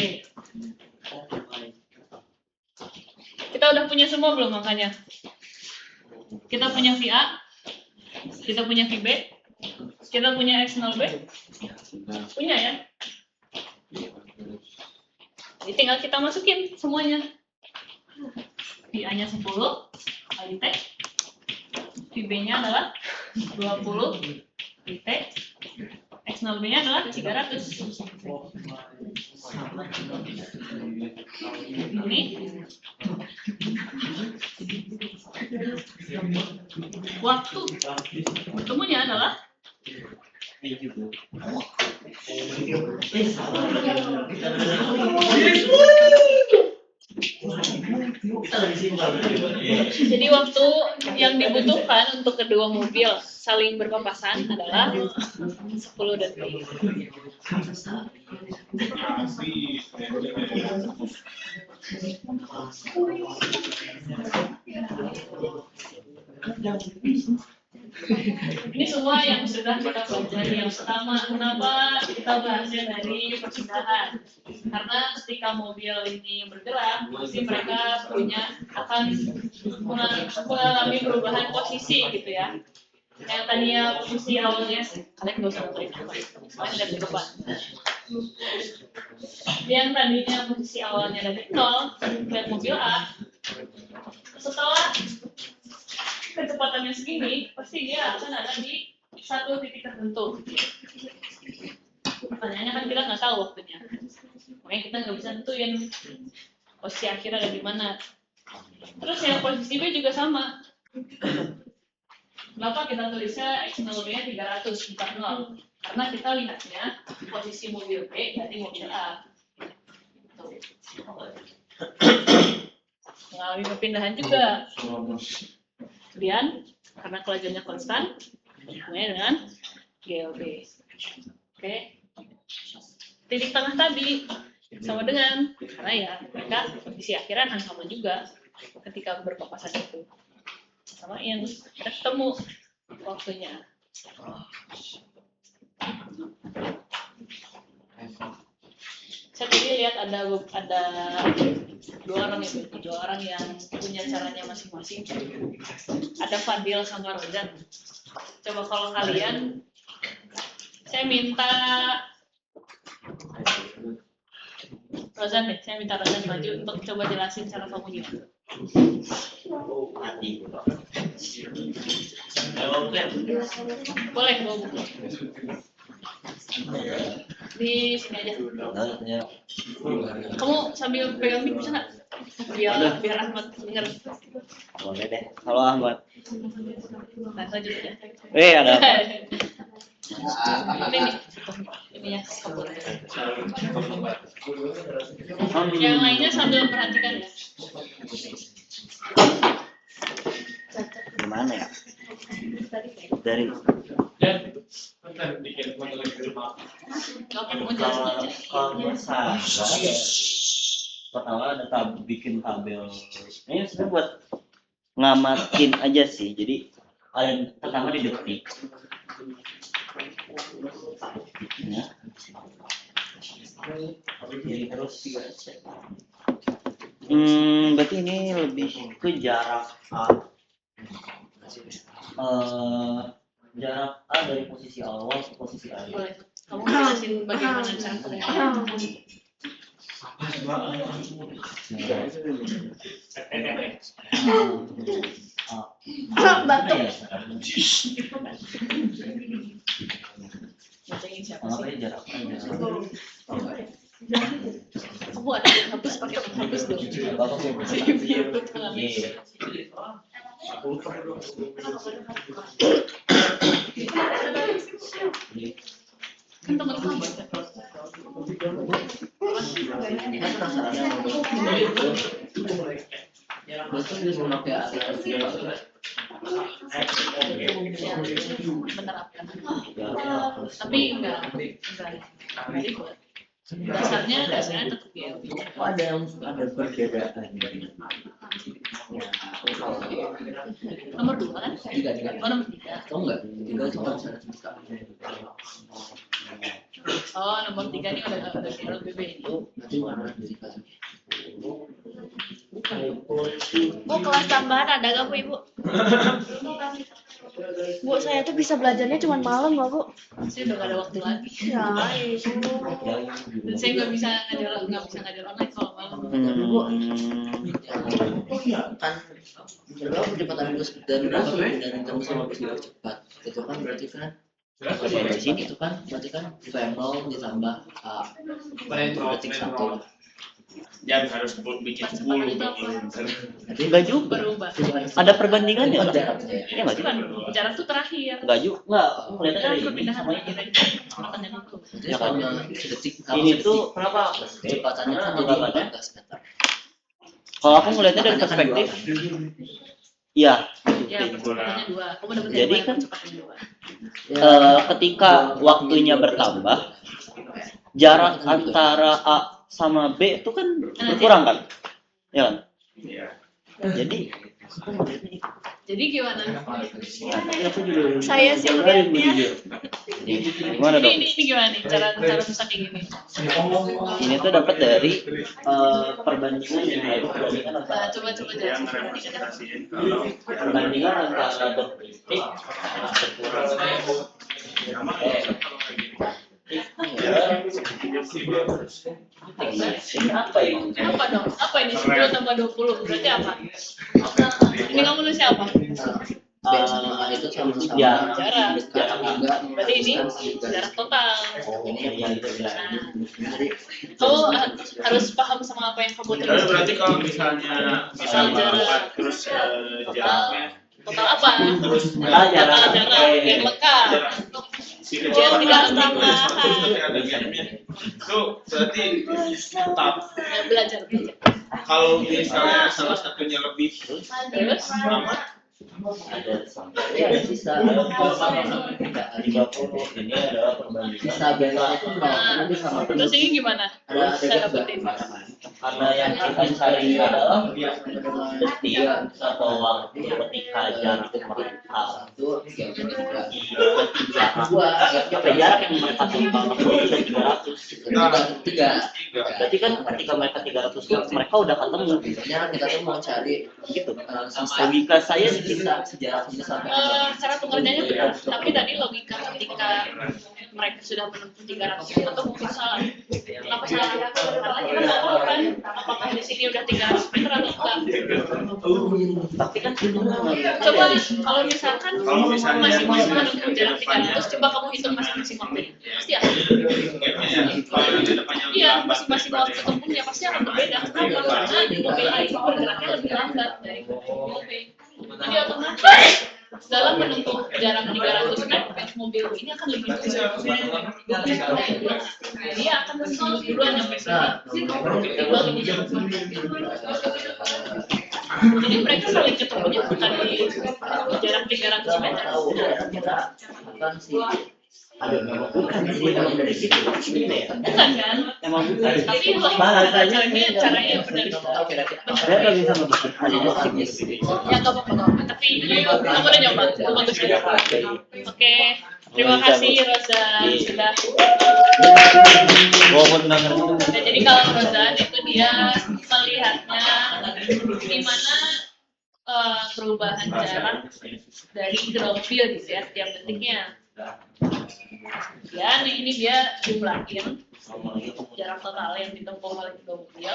Kita udah punya semua belum makanya? Kita punya VA, kita punya VB, kita punya X0B. Punya ya? Jadi tinggal kita masukin semuanya. VA-nya 10 kali T. VB-nya adalah 20 kali T. X0B-nya adalah 300. Ini waktu bertemunya adalah jadi waktu yang dibutuhkan untuk kedua mobil saling berpapasan adalah 10 detik. Ini semua yang sudah kita pelajari. Yang pertama, kenapa kita bahasnya dari perpindahan? Karena ketika mobil ini bergerak, pasti mereka akan mengalami perubahan posisi gitu ya. Yang tadinya posisi awalnya, kalian nggak usah nonton soalnya dari depan. Yang tadinya posisi awalnya dari 0, lihat mobil A, setelah kecepatannya segini, pasti dia akan ada di satu titik tertentu. Pertanyaannya kan kita nggak tahu waktunya, makanya kita nggak bisa nentuin posisi akhir ada di mana. Terus yang posisi B juga sama. Kenapa kita tulisnya X0B-nya 300 bukan 0? Karena kita lihatnya posisi mobil B dari mobil A. Mengalami perpindahan juga. Kemudian karena kelajuannya konstan, hubungannya dengan GLB. Oke. Titik tengah tadi sama dengan Karena ya mereka kondisi akhiran sama juga ketika berpapasan itu. Samain, mereka ketemu waktunya. Saya tadi lihat ada dua orang yang punya caranya masing-masing. Ada Fadil sama Rozan. Coba kalau kalian, saya minta Rozan maju untuk coba jelasin cara kamu gimana. Boleh bawa buku. Di sini aja. Kamu sambil pegang mic bisa nggak? Biar Ahmad dengar. Boleh deh. Halo Ahmad. Nah, lanjut aja. Ada apa? Ini ya, kabur. Yang lainnya sambil perhatikan ya. Gimana ya? Dari Kamu mau jelasin aja. kalau saya pertama ada bikin tabel. Ini sebenarnya buat ngamatin aja sih. Jadi ada pertama di detik. Ya. Jadi terus berarti ini lebih ke jarak jarak A dari posisi awal ke posisi akhir. Boleh. Kamu jelasin bagaimana caranya. Batuk. Bacanya siapa Apa sih? jarak A? Kamu ada yang hapus pakai penghapus dong. Biar betul. Kan teman kamu ya. Betul dia memakai aplikasi Menerapkan. Tapi enggak. Jadi dasarnya tetap GLB. Oh, ada perbedaan. Nomor 2 kan? Tiga. Oh, nomor 3. Tahu nggak? Tiga itu kan sana fisika. Oh, nomor 3 ini udah GLBB. Nanti warna fisika. Bu, kelas tambahan ada gak Bu Ibu? Bu, saya tuh bisa belajarnya cuma malam loh Bu. Saya udah gak ada waktu lagi. Ya Ibu. Dan saya nggak bisa ngajar online kalau malam. Kan berapa kecepatan bus dan berapa perpindahan kamu sama bus juga cepat. Itu kan berarti kan dari sini itu kan berarti kan V0 ditambah A detik 1. Jangan harus bikin 10 dong. Enggak juga. Berubah. Ada perbandingannya. Jaraknya. Iya nggak sih? Bukan, jarak tuh terakhir. Enggak juga. Enggak. Kelihatan dari ini Perpindahan sama terakhir dari kecepatannya itu. Ya kan sedetik ini tuh kenapa? kecepatannya kan jadi 14 meter. Kalau aku ngelihatnya dari perspektif, iya. Ya, kecepatannya 2. Kamu dapat Jadi dari kan, kecepatan 2. Ketika waktunya bertambah, jarak antara A sama B itu kan berkurang kan? Ya kan? Iya. Jadi Jadi gimana? Saya sih lihatnya. gimana dong? Ini gimana nih cara bisa kayak gini? Ini tuh dapat dari perbandingan Nah, coba Yang jelasin. representasiin kalau perbandingan antara detik ini apa ya? Apa dong? Apa ini 10 tambah 20? Berarti apa? Ini kamu nulis apa? B sama A itu sama-sama Ya, jarak. dekat juga. Berarti ini jarak total. Ini yang itu bilang. Jadi Kamu harus paham sama apa yang kamu Tapi tulis. berarti kalau misalnya jarak. terus jaraknya Total apa? terus Total jarak. Total jarak yang lengkap. Dia tidak tambahan. Itu berarti tetap Nah, belajar. kalau misalnya salah satunya lebih Terus? lama Ada sampai ya ada sisa. di bawah ini adalah perbandingan. Sisa B itu nol. Nanti sama Terus ini gimana? ada Saya juga. dapetin. karena yang kita cari adalah detik atau waktu ketika jarak mereka jarak yang mereka tempuh itu 300. Berarti kan ketika mereka 300 mereka udah ketemu. Kita tuh mau cari Gitu. sisa Logika saya di situ. sejarahnya sampai Cara pengerjaannya benar, tapi tadi logika ketika mereka sudah menempuh 300 itu mungkin salah. Kenapa salah? Karena kita nggak tahu kan apakah di sini udah 300 meter atau enggak. Tapi kan itu Coba kalau misalkan masing-masing menempuh jarak 300, coba kamu hitung masing-masing waktunya. Pasti akan. Iya, masing-masing waktu tempuhnya pasti akan berbeda. Kenapa? Karena mobil A itu bergeraknya lebih lambat dari mobil B. Jadi otomatis dalam menempuh jarak 300 meter, mobil B ini akan lebih dulu. Dia akan duluan sampai sini. Jadi mereka saling ketemunya bukan di jarak 300 meter. kan sih bukan sih kalau dari situ Bukan kan? emang bukan. Tapi bahasanya caranya yang benar. saya nggak bisa membuat hal itu optimis. Ya nggak apa-apa. Tapi kamu udah nyoba, itu bagus ya. Oke, terima kasih Rosa sudah. Nah, jadi kalau Rosa itu dia melihatnya di mana perubahan jarak dari ground view gitu ya setiap detiknya. Ya, ini dia jumlahin jarak total yang ditempuh oleh mobil.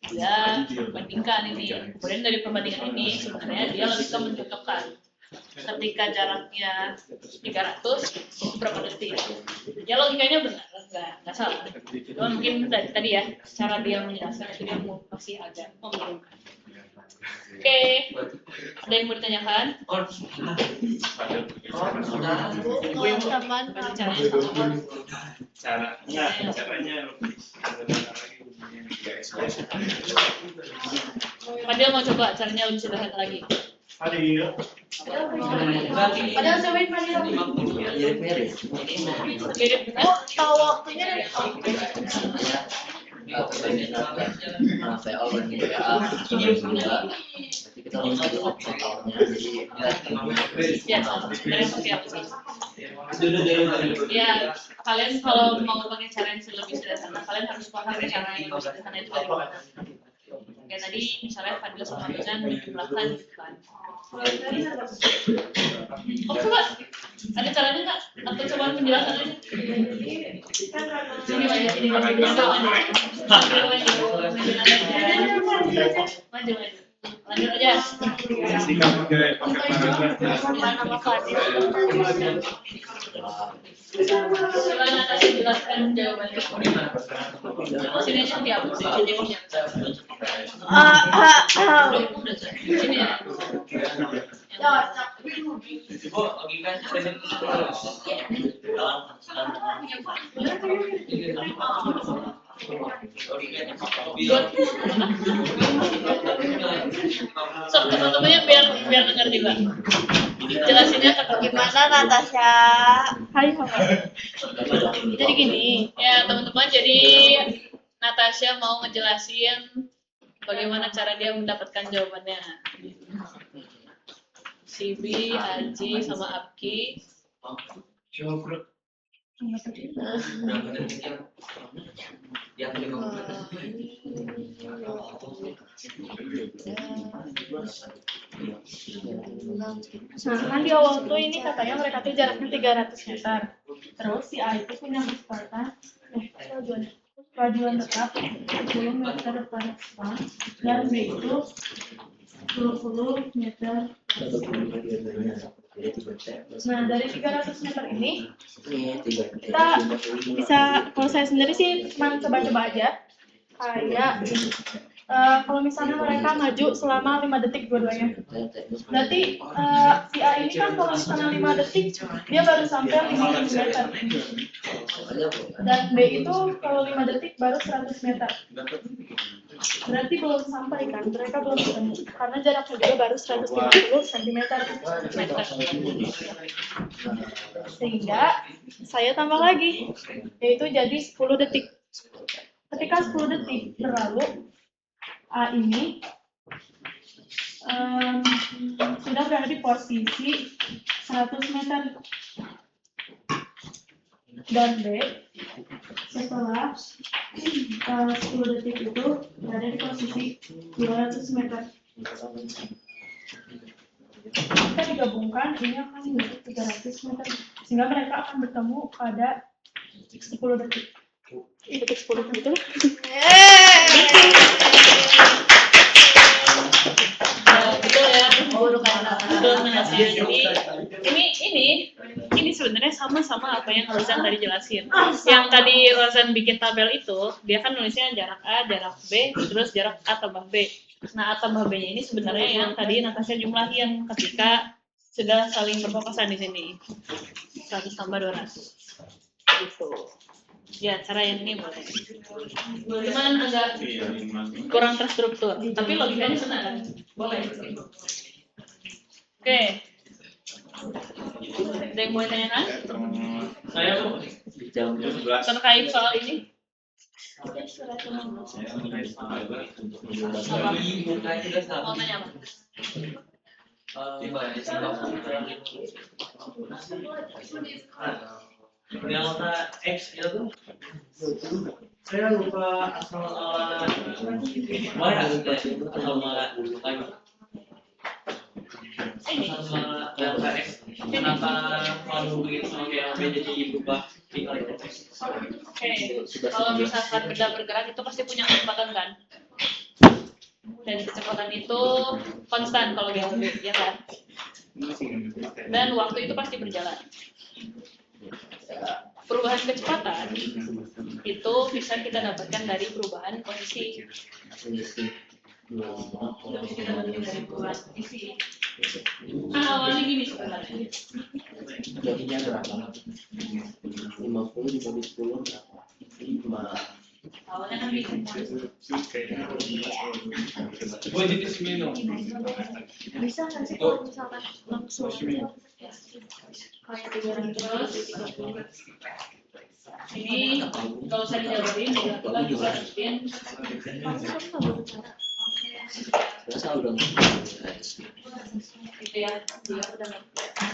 Dia bandingkan ini. Kemudian dari perbandingan ini sebenarnya dia lebih ke mencukupkan. Ketika jaraknya 300, itu berapa detik? Ya logikanya benar, nggak salah. Cuma mungkin tadi ya, cara dia menjelaskan itu dia masih agak membingungkan. Oke, ada yang mau ditanyakan? Teman Caranya Padahal mau coba caranya lebih sederhana lagi. padahal cobain Fadil. mirip-mirip Mirip, Tahu waktunya dari VO banding PA berarti kita harus tahu totalnya jadi ya sebenarnya seperti apa sih? Ya, kalian kalau mau pakai cara yang lebih sederhana, kalian harus paham cara yang lebih sederhana itu dari mana. Kayak tadi misalnya Fadil sama dengan menjumlahkan gitu kan. Oh coba, ada caranya nggak? Atau coba menjelaskan aja? Sini maju, sini maju. Maju. Lanjut aja. nama Fadil. Coba Natasha jelaskan jawabannya. Sini aja dia. Sini ya. So, teman-temannya biar dengar juga. Jelasinnya Gimana Natasha? Hai Mama. Jadi gini. ya teman-teman, jadi Natasha mau ngejelasin bagaimana cara dia mendapatkan jawabannya. Sibi, Haji, sama Abki. Nah, kan di awal tuh ini katanya mereka tuh jaraknya 300 meter. Terus si A itu punya kecepatan kemajuan tetap 10 meter per jam dan B itu 20 meter. Nah, dari 300 meter ini kita bisa, kalau saya sendiri sih cuma coba-coba aja. Kayak kalau misalnya mereka maju selama 5 detik dua-duanya. Berarti si A ini kan kalau misalnya 5 detik dia baru sampai 50 meter. Dan B itu kalau 5 detik baru 100 meter. Berarti belum sampai kan, mereka belum ketemu. Karena jaraknya juga baru 150 cm. Sehingga saya tambah lagi, yaitu jadi 10 detik. ketika 10 detik berlalu, A ini sudah berada di posisi 100 meter dan B setelah 10 detik itu berada di posisi 200 meter. Jika digabungkan, ini akan menjadi 300 meter, sehingga mereka akan bertemu pada 10 detik. Detik 10 detik itu. Betul ya. Betul Natasha. Jadi ini sebenarnya sama apa yang Rozan tadi jelasin. Yang tadi Rozan bikin tabel itu, dia kan nulisnya jarak A, jarak B, terus jarak A tambah B. Nah, A tambah B-nya ini sebenarnya yang tadi Natasha jumlahin ketika sudah saling berpapasan di sini. 100 tambah 200. Gitu. Ya, cara yang ini boleh. Cuman agak kurang terstruktur, tapi logikanya benar. Boleh. Oke. Ada yang mau tanyakan? Saya Terkait soal ini? Mau tanya apa? Delta X itu saya lupa asal mana sama Delta X kenapa kalau begitu sama kayak jadi berubah tinggal itu. Oke, kalau misalkan benda bergerak itu pasti punya kecepatan kan? Dan kecepatan itu konstan kalau GLB, ya kan? Dan waktu itu pasti berjalan. Perubahan kecepatan itu bisa kita dapatkan dari perubahan posisi. Nah, awalnya gini sebenarnya. Jadinya berapa? 50 dibagi 10 berapa? 5. Awalnya kan gini. Bisa nggak sih kalau misalkan langsung kayak Terus ini kalau saya jabarin kita bisa bikin Biasa udah gitu ya. Dia udah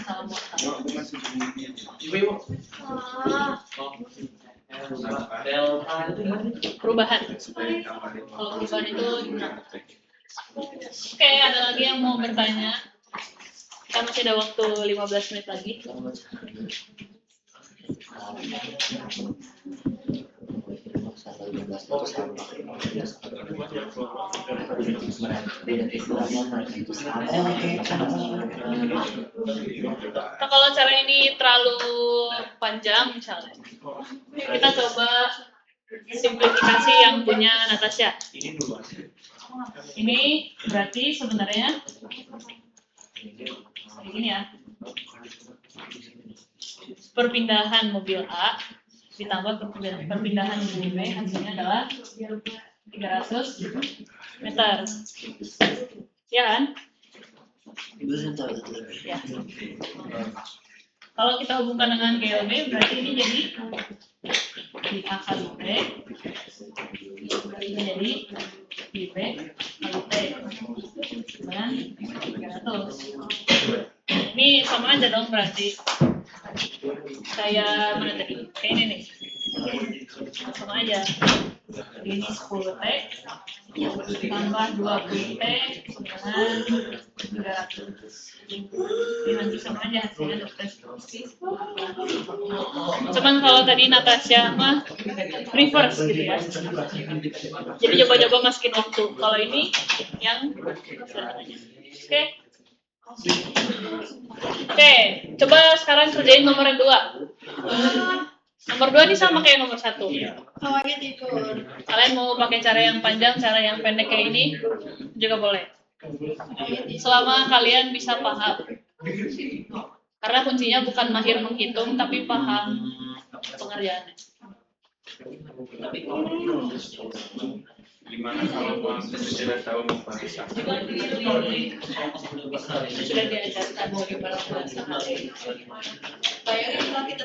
salah muatan. Delta itu Perubahan. Kalau perubahan itu gimana? Oke, ada lagi yang mau bertanya? Kita masih ada waktu 15 menit lagi. Nah, kalau cara ini terlalu panjang misalnya, kita coba simplifikasi yang punya Natasha. Ini berarti sebenarnya begini ya. Perpindahan mobil A ditambah perpindahan mobil B hasilnya adalah 300 meter. Ya kan? Ya. Kalau kita hubungkan dengan GLB berarti ini jadi di A kali B ini jadi di B kali T dengan 300. Ini sama aja dong berarti. Saya mana tadi? Kayak ini nih. Sama aja. Ini 10T tambah 20T dengan 300. Ini nanti sama aja hasilnya dokter. Cuman kalau tadi Natasha mah reverse gitu ya. Jadi coba-coba masukin waktu. Kalau ini yang oke. Oke, coba sekarang kerjain nomor yang 2. Nomor 2 ini sama kayak nomor 1. Kawannya tidur. Kalian mau pakai cara yang panjang, cara yang pendek kayak ini juga boleh. Selama kalian bisa paham. Karena kuncinya bukan mahir menghitung, tapi paham pengerjaannya. Gimana kalau sudah tahu bahasa? Sudah diajarkan bagaimana bahasa. Kayak itu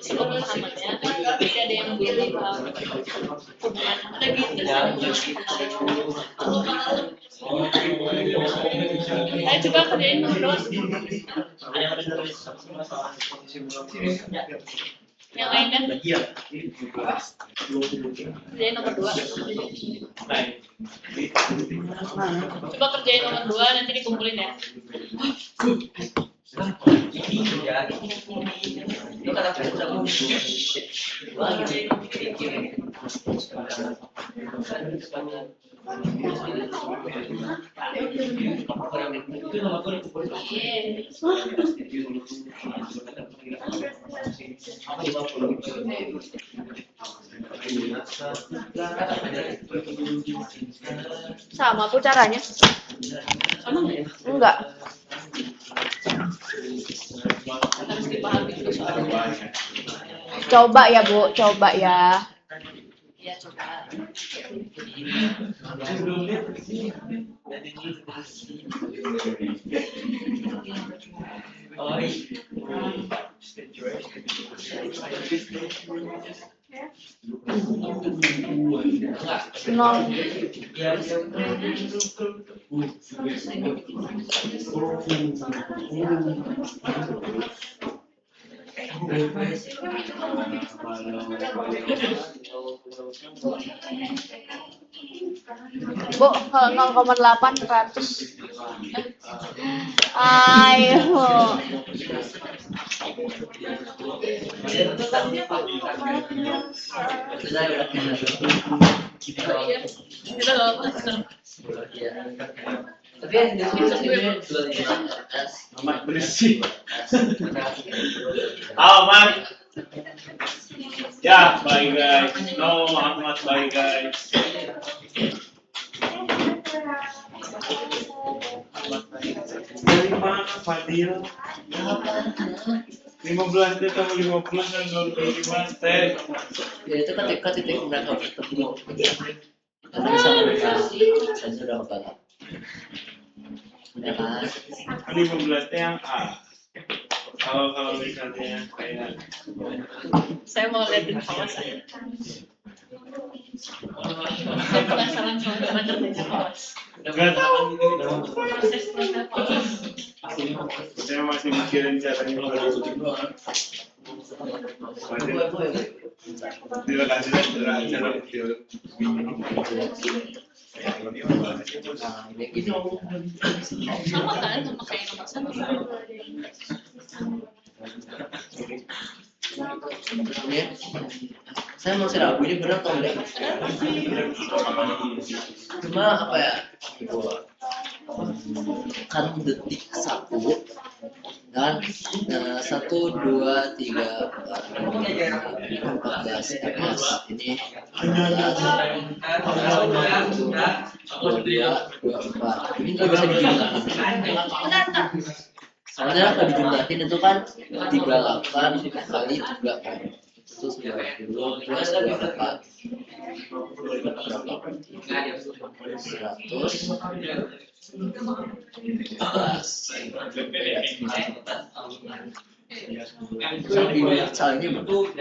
sebelum pemahamannya, tapi ada yang belum paham hubungan Ayo coba kerjain nomor 2. Yang lainnya kerjain nomor 2. Coba kerjain nomor 2 nanti dikumpulin ya. Sama bu caranya? Sama nggak ya? Enggak. Harus dipahami dulu soalnya. Coba ya bu, coba ya. Ya coba. Nol. Bu, 0,8 100. Ayo. Oh iya. Kita nggak apa-apa. Tapi yang di sini Amat bersih. Amat. Ya, bye guys. No, amat bye guys. Dari mana Fadil? 15 deh kamu 50 dan 25 teh. ya itu ketika titik mereka bertemu karena bisa mereka saya sudah berbalap ya kan 15 teh yang A. Kalau misalnya kayak Saya mau liatin kawas aja. Saya penasaran sama cara kerjanya kawas. enggak tahu. Proses kerja kawas. Saya masih mikirin caranya kalau terima kasih sudah acara video. Sama kan sama kayak nomor 1. ya saya masih ragu ini benar atau enggak cuma apa ya kan detik 1 dan 1, 2, 3, 14 fps ini 14 22, 24 ini nggak bisa dijumlahin soalnya kalau dijumlahin itu kan 38 kali 3 kan itu 90 plus 24 berapa? 100 salahnya betul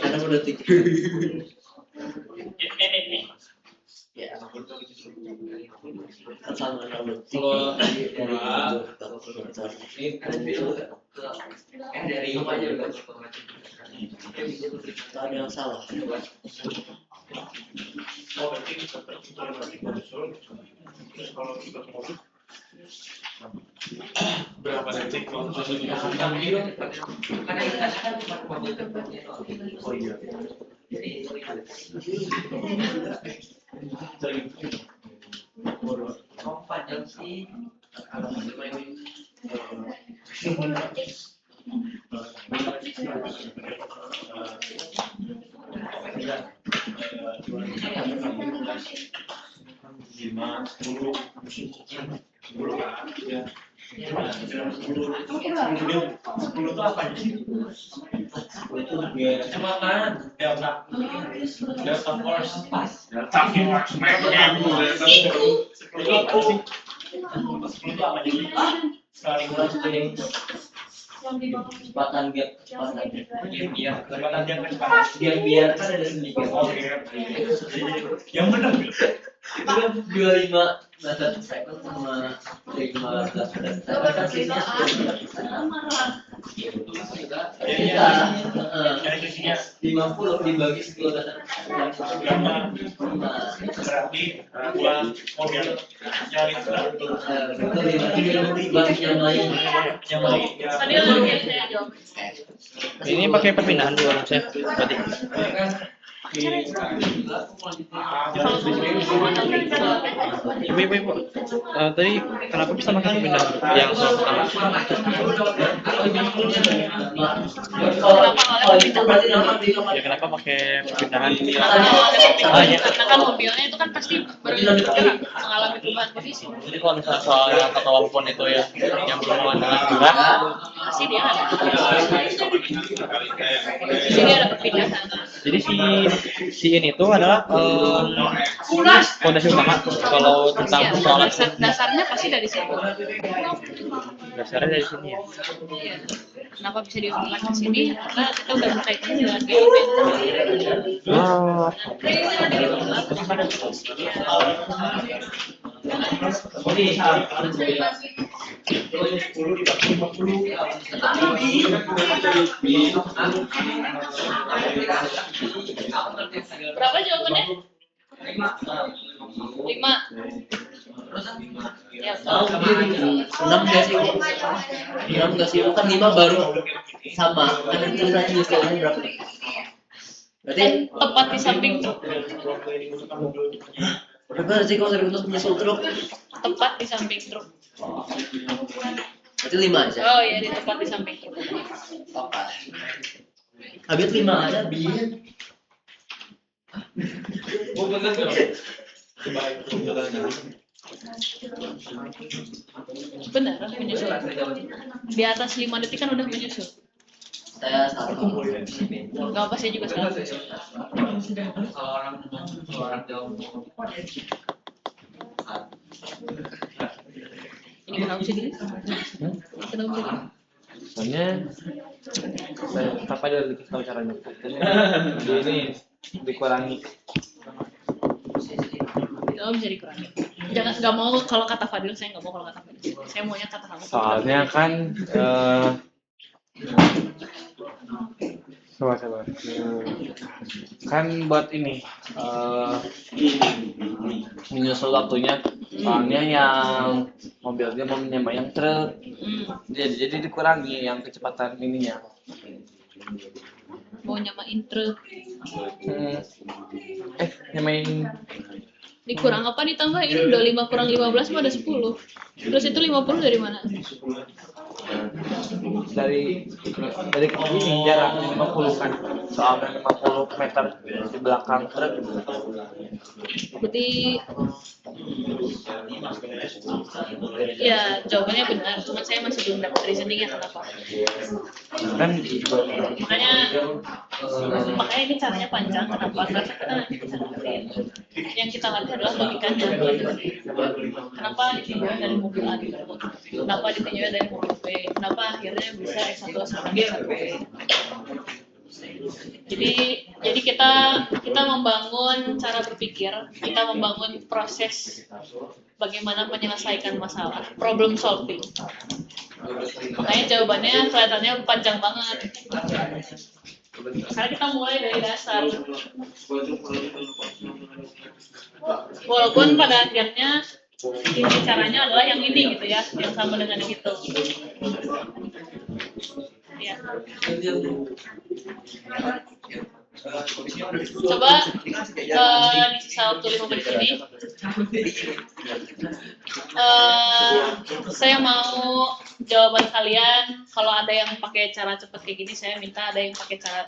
karena udah 3 ya sama 6 detik dari rumah aja udah ada yang salah Berapa detik? oh iya panjang sih. Kecamatan, Delta Force. Sekali kecepatan gap biar kan ada sedikit yang benar itu kan 25 meter per second sama 15 meter per second kan sisinya kita 50 dibagi 10 berarti buat model nyari yang lain Tadi lo yang saya jawab. Ini pakai perpindahan dulu saya berarti. Ibu, tadi kenapa bisa pakai perpindahan yang pertama? Ya kenapa pakai perpindahan? Karena kan mobilnya itu kan pasti bergerak, mengalami perubahan posisi. Jadi kalau misalnya soal yang kata walaupun itu ya yang berhubungan dengan gerak, Pasti dia ada. Jadi dia ada perpindahan. jadi si ini tuh adalah fondasi utama kalau tentang Iya, persoalan dasarnya pasti dari situ. dasarnya dari sini ya. Iya. Kenapa bisa dihubungkan ke sini? Karena kita udah berkaitan dengan GLB. Oh, Berapa jawabannya? 5. Ya, 6 nggak sih? 6 nggak sih? Kan 5 baru sama. Kan tulisannya nyusulnya berapa? Berarti tepat di samping truk. berapa sih kalau dari untuk menyusul truk? Tepat di samping truk. Berarti 5 aja. Oh iya, di tepat di samping truk. Oke. Habis 5 aja, biar. Benar, menyusul. Di atas 5 detik kan udah menyusul. Saya 1. Enggak apa sih juga salah. kalau orang jauh Ini kenapa sih dia? Kenapa sih dia? soalnya saya apa dia lagi tahu caranya. Ini dikurangi. Oh, bisa dikurangi. Jangan, nggak mau kalau kata Fadil, saya nggak mau kalau kata Fadil. Saya maunya kata kamu. Soalnya kan sabar. Kan buat ini menyusul waktunya. Soalnya yang mobilnya mau menyamai yang truk. Jadi dikurangi yang kecepatan ininya. Mau nyamain truk. Nyamain Dikurang apa ditambah? Ini udah 5 kurang 15 mah ada 10. Terus itu 50 dari mana? dari ini jarak 50 kan. Soalnya 50 meter di belakang truk. Berarti ya jawabannya benar, cuma saya masih belum dapat reasoningnya kenapa. Kan Makanya ini caranya panjang, kenapa? Karena kita nanti bisa dapetin. Yang kita latih adalah logikanya. Kenapa ditinjau dari mobil A ke mobil B? Kenapa ditinjau dari mobil B? Kenapa akhirnya bisa S1 sama G satu B? Jadi kita membangun cara berpikir, kita membangun proses bagaimana menyelesaikan masalah, problem solving. Makanya jawabannya kelihatannya panjang banget. Karena kita mulai dari dasar. Walaupun pada akhirnya inti caranya adalah yang ini gitu ya, yang sama dengan itu. Ya. Coba di sisa waktu 5 menit ini saya mau jawaban kalian. Kalau ada yang pakai cara cepat kayak gini, saya minta ada yang pakai cara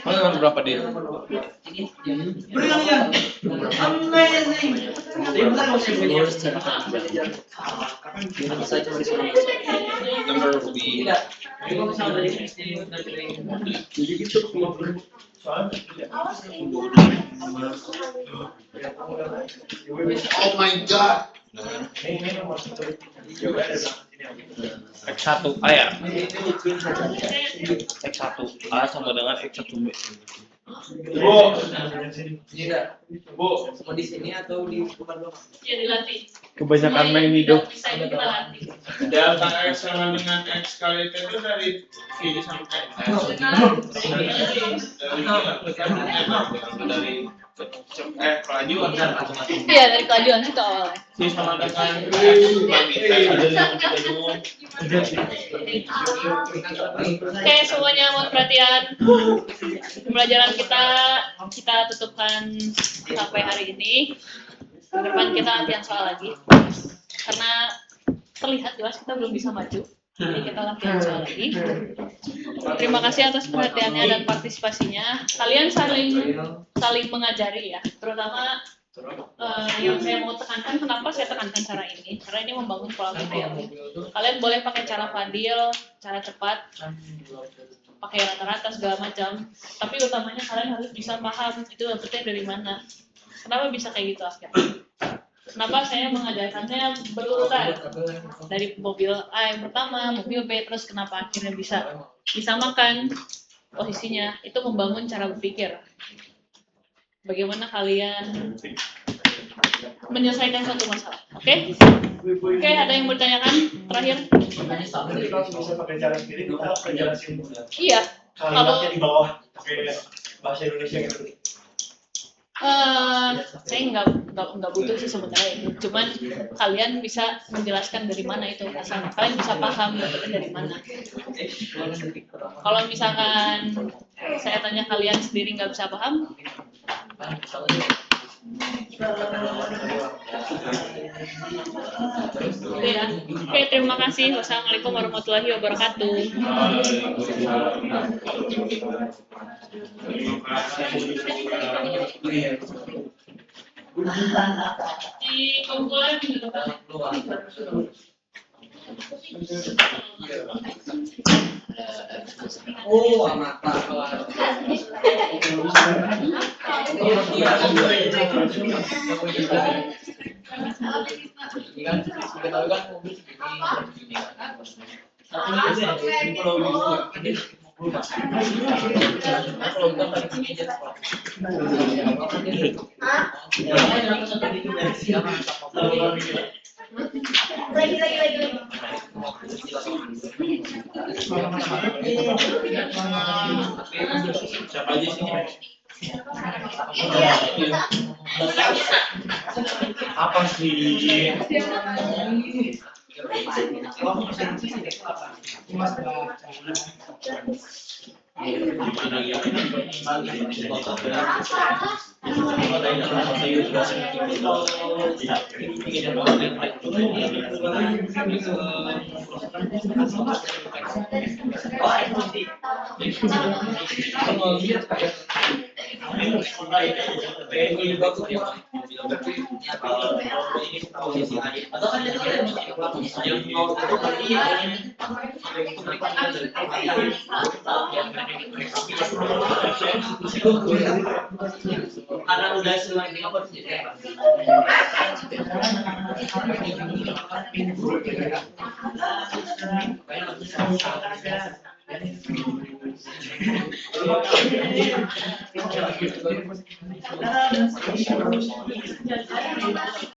Nomor berapa dia? Nomor B. Oh my god. X1 A ya? X1 A sama dengan X1 B. Bu, Semua di sini atau di depan doang? Ya dilatih. Kebanyakan Semua main yang hidup. bisa itu kita latih. delta X sama dengan X kali T itu dari V sampai dari kelajuan kan Iya dari kelajuan itu awalnya. V sama dengan bagi Oke semuanya mohon perhatian. Pembelajaran kita tutupkan sampai hari ini. Ke depan kita latihan soal lagi. Karena terlihat jelas kita belum bisa maju. Jadi kita latihan soal lagi. Terima kasih atas perhatiannya dan partisipasinya. Kalian saling mengajari ya, terutama yang saya mau tekankan. Kenapa saya tekankan cara ini? Karena ini membangun pola pikir. Kalian boleh pakai cara Fadil, cara cepat, pakai rata-rata segala macam. Tapi utamanya kalian harus bisa paham itu dapetnya dari mana. Kenapa bisa kayak gitu akhirnya? Kenapa saya mengajarkannya berurutan dari mobil A yang pertama, mobil B, terus kenapa akhirnya bisa disamakan posisinya? Itu membangun cara berpikir. Bagaimana kalian menyelesaikan suatu masalah? Oke? Oke, ada yang bertanyakan terakhir? Bisa pakai cara sendiri, kita pakai cara simbol. Iya. Kalimatnya di bawah pakai bahasa Indonesia gitu. Saya nggak butuh sih sebenarnya, cuman kalian bisa menjelaskan dari mana itu asalnya, kalian bisa paham dapetnya dari mana. Kalau misalkan saya tanya kalian sendiri nggak bisa paham, oke ya. Oke, terima kasih. Wassalamualaikum warahmatullahi wabarakatuh. Di kumpulan minggu depan. Oh, mata. siapa aja sih? Apa sih? Atau kan yang mau karena udah semakin apa sih?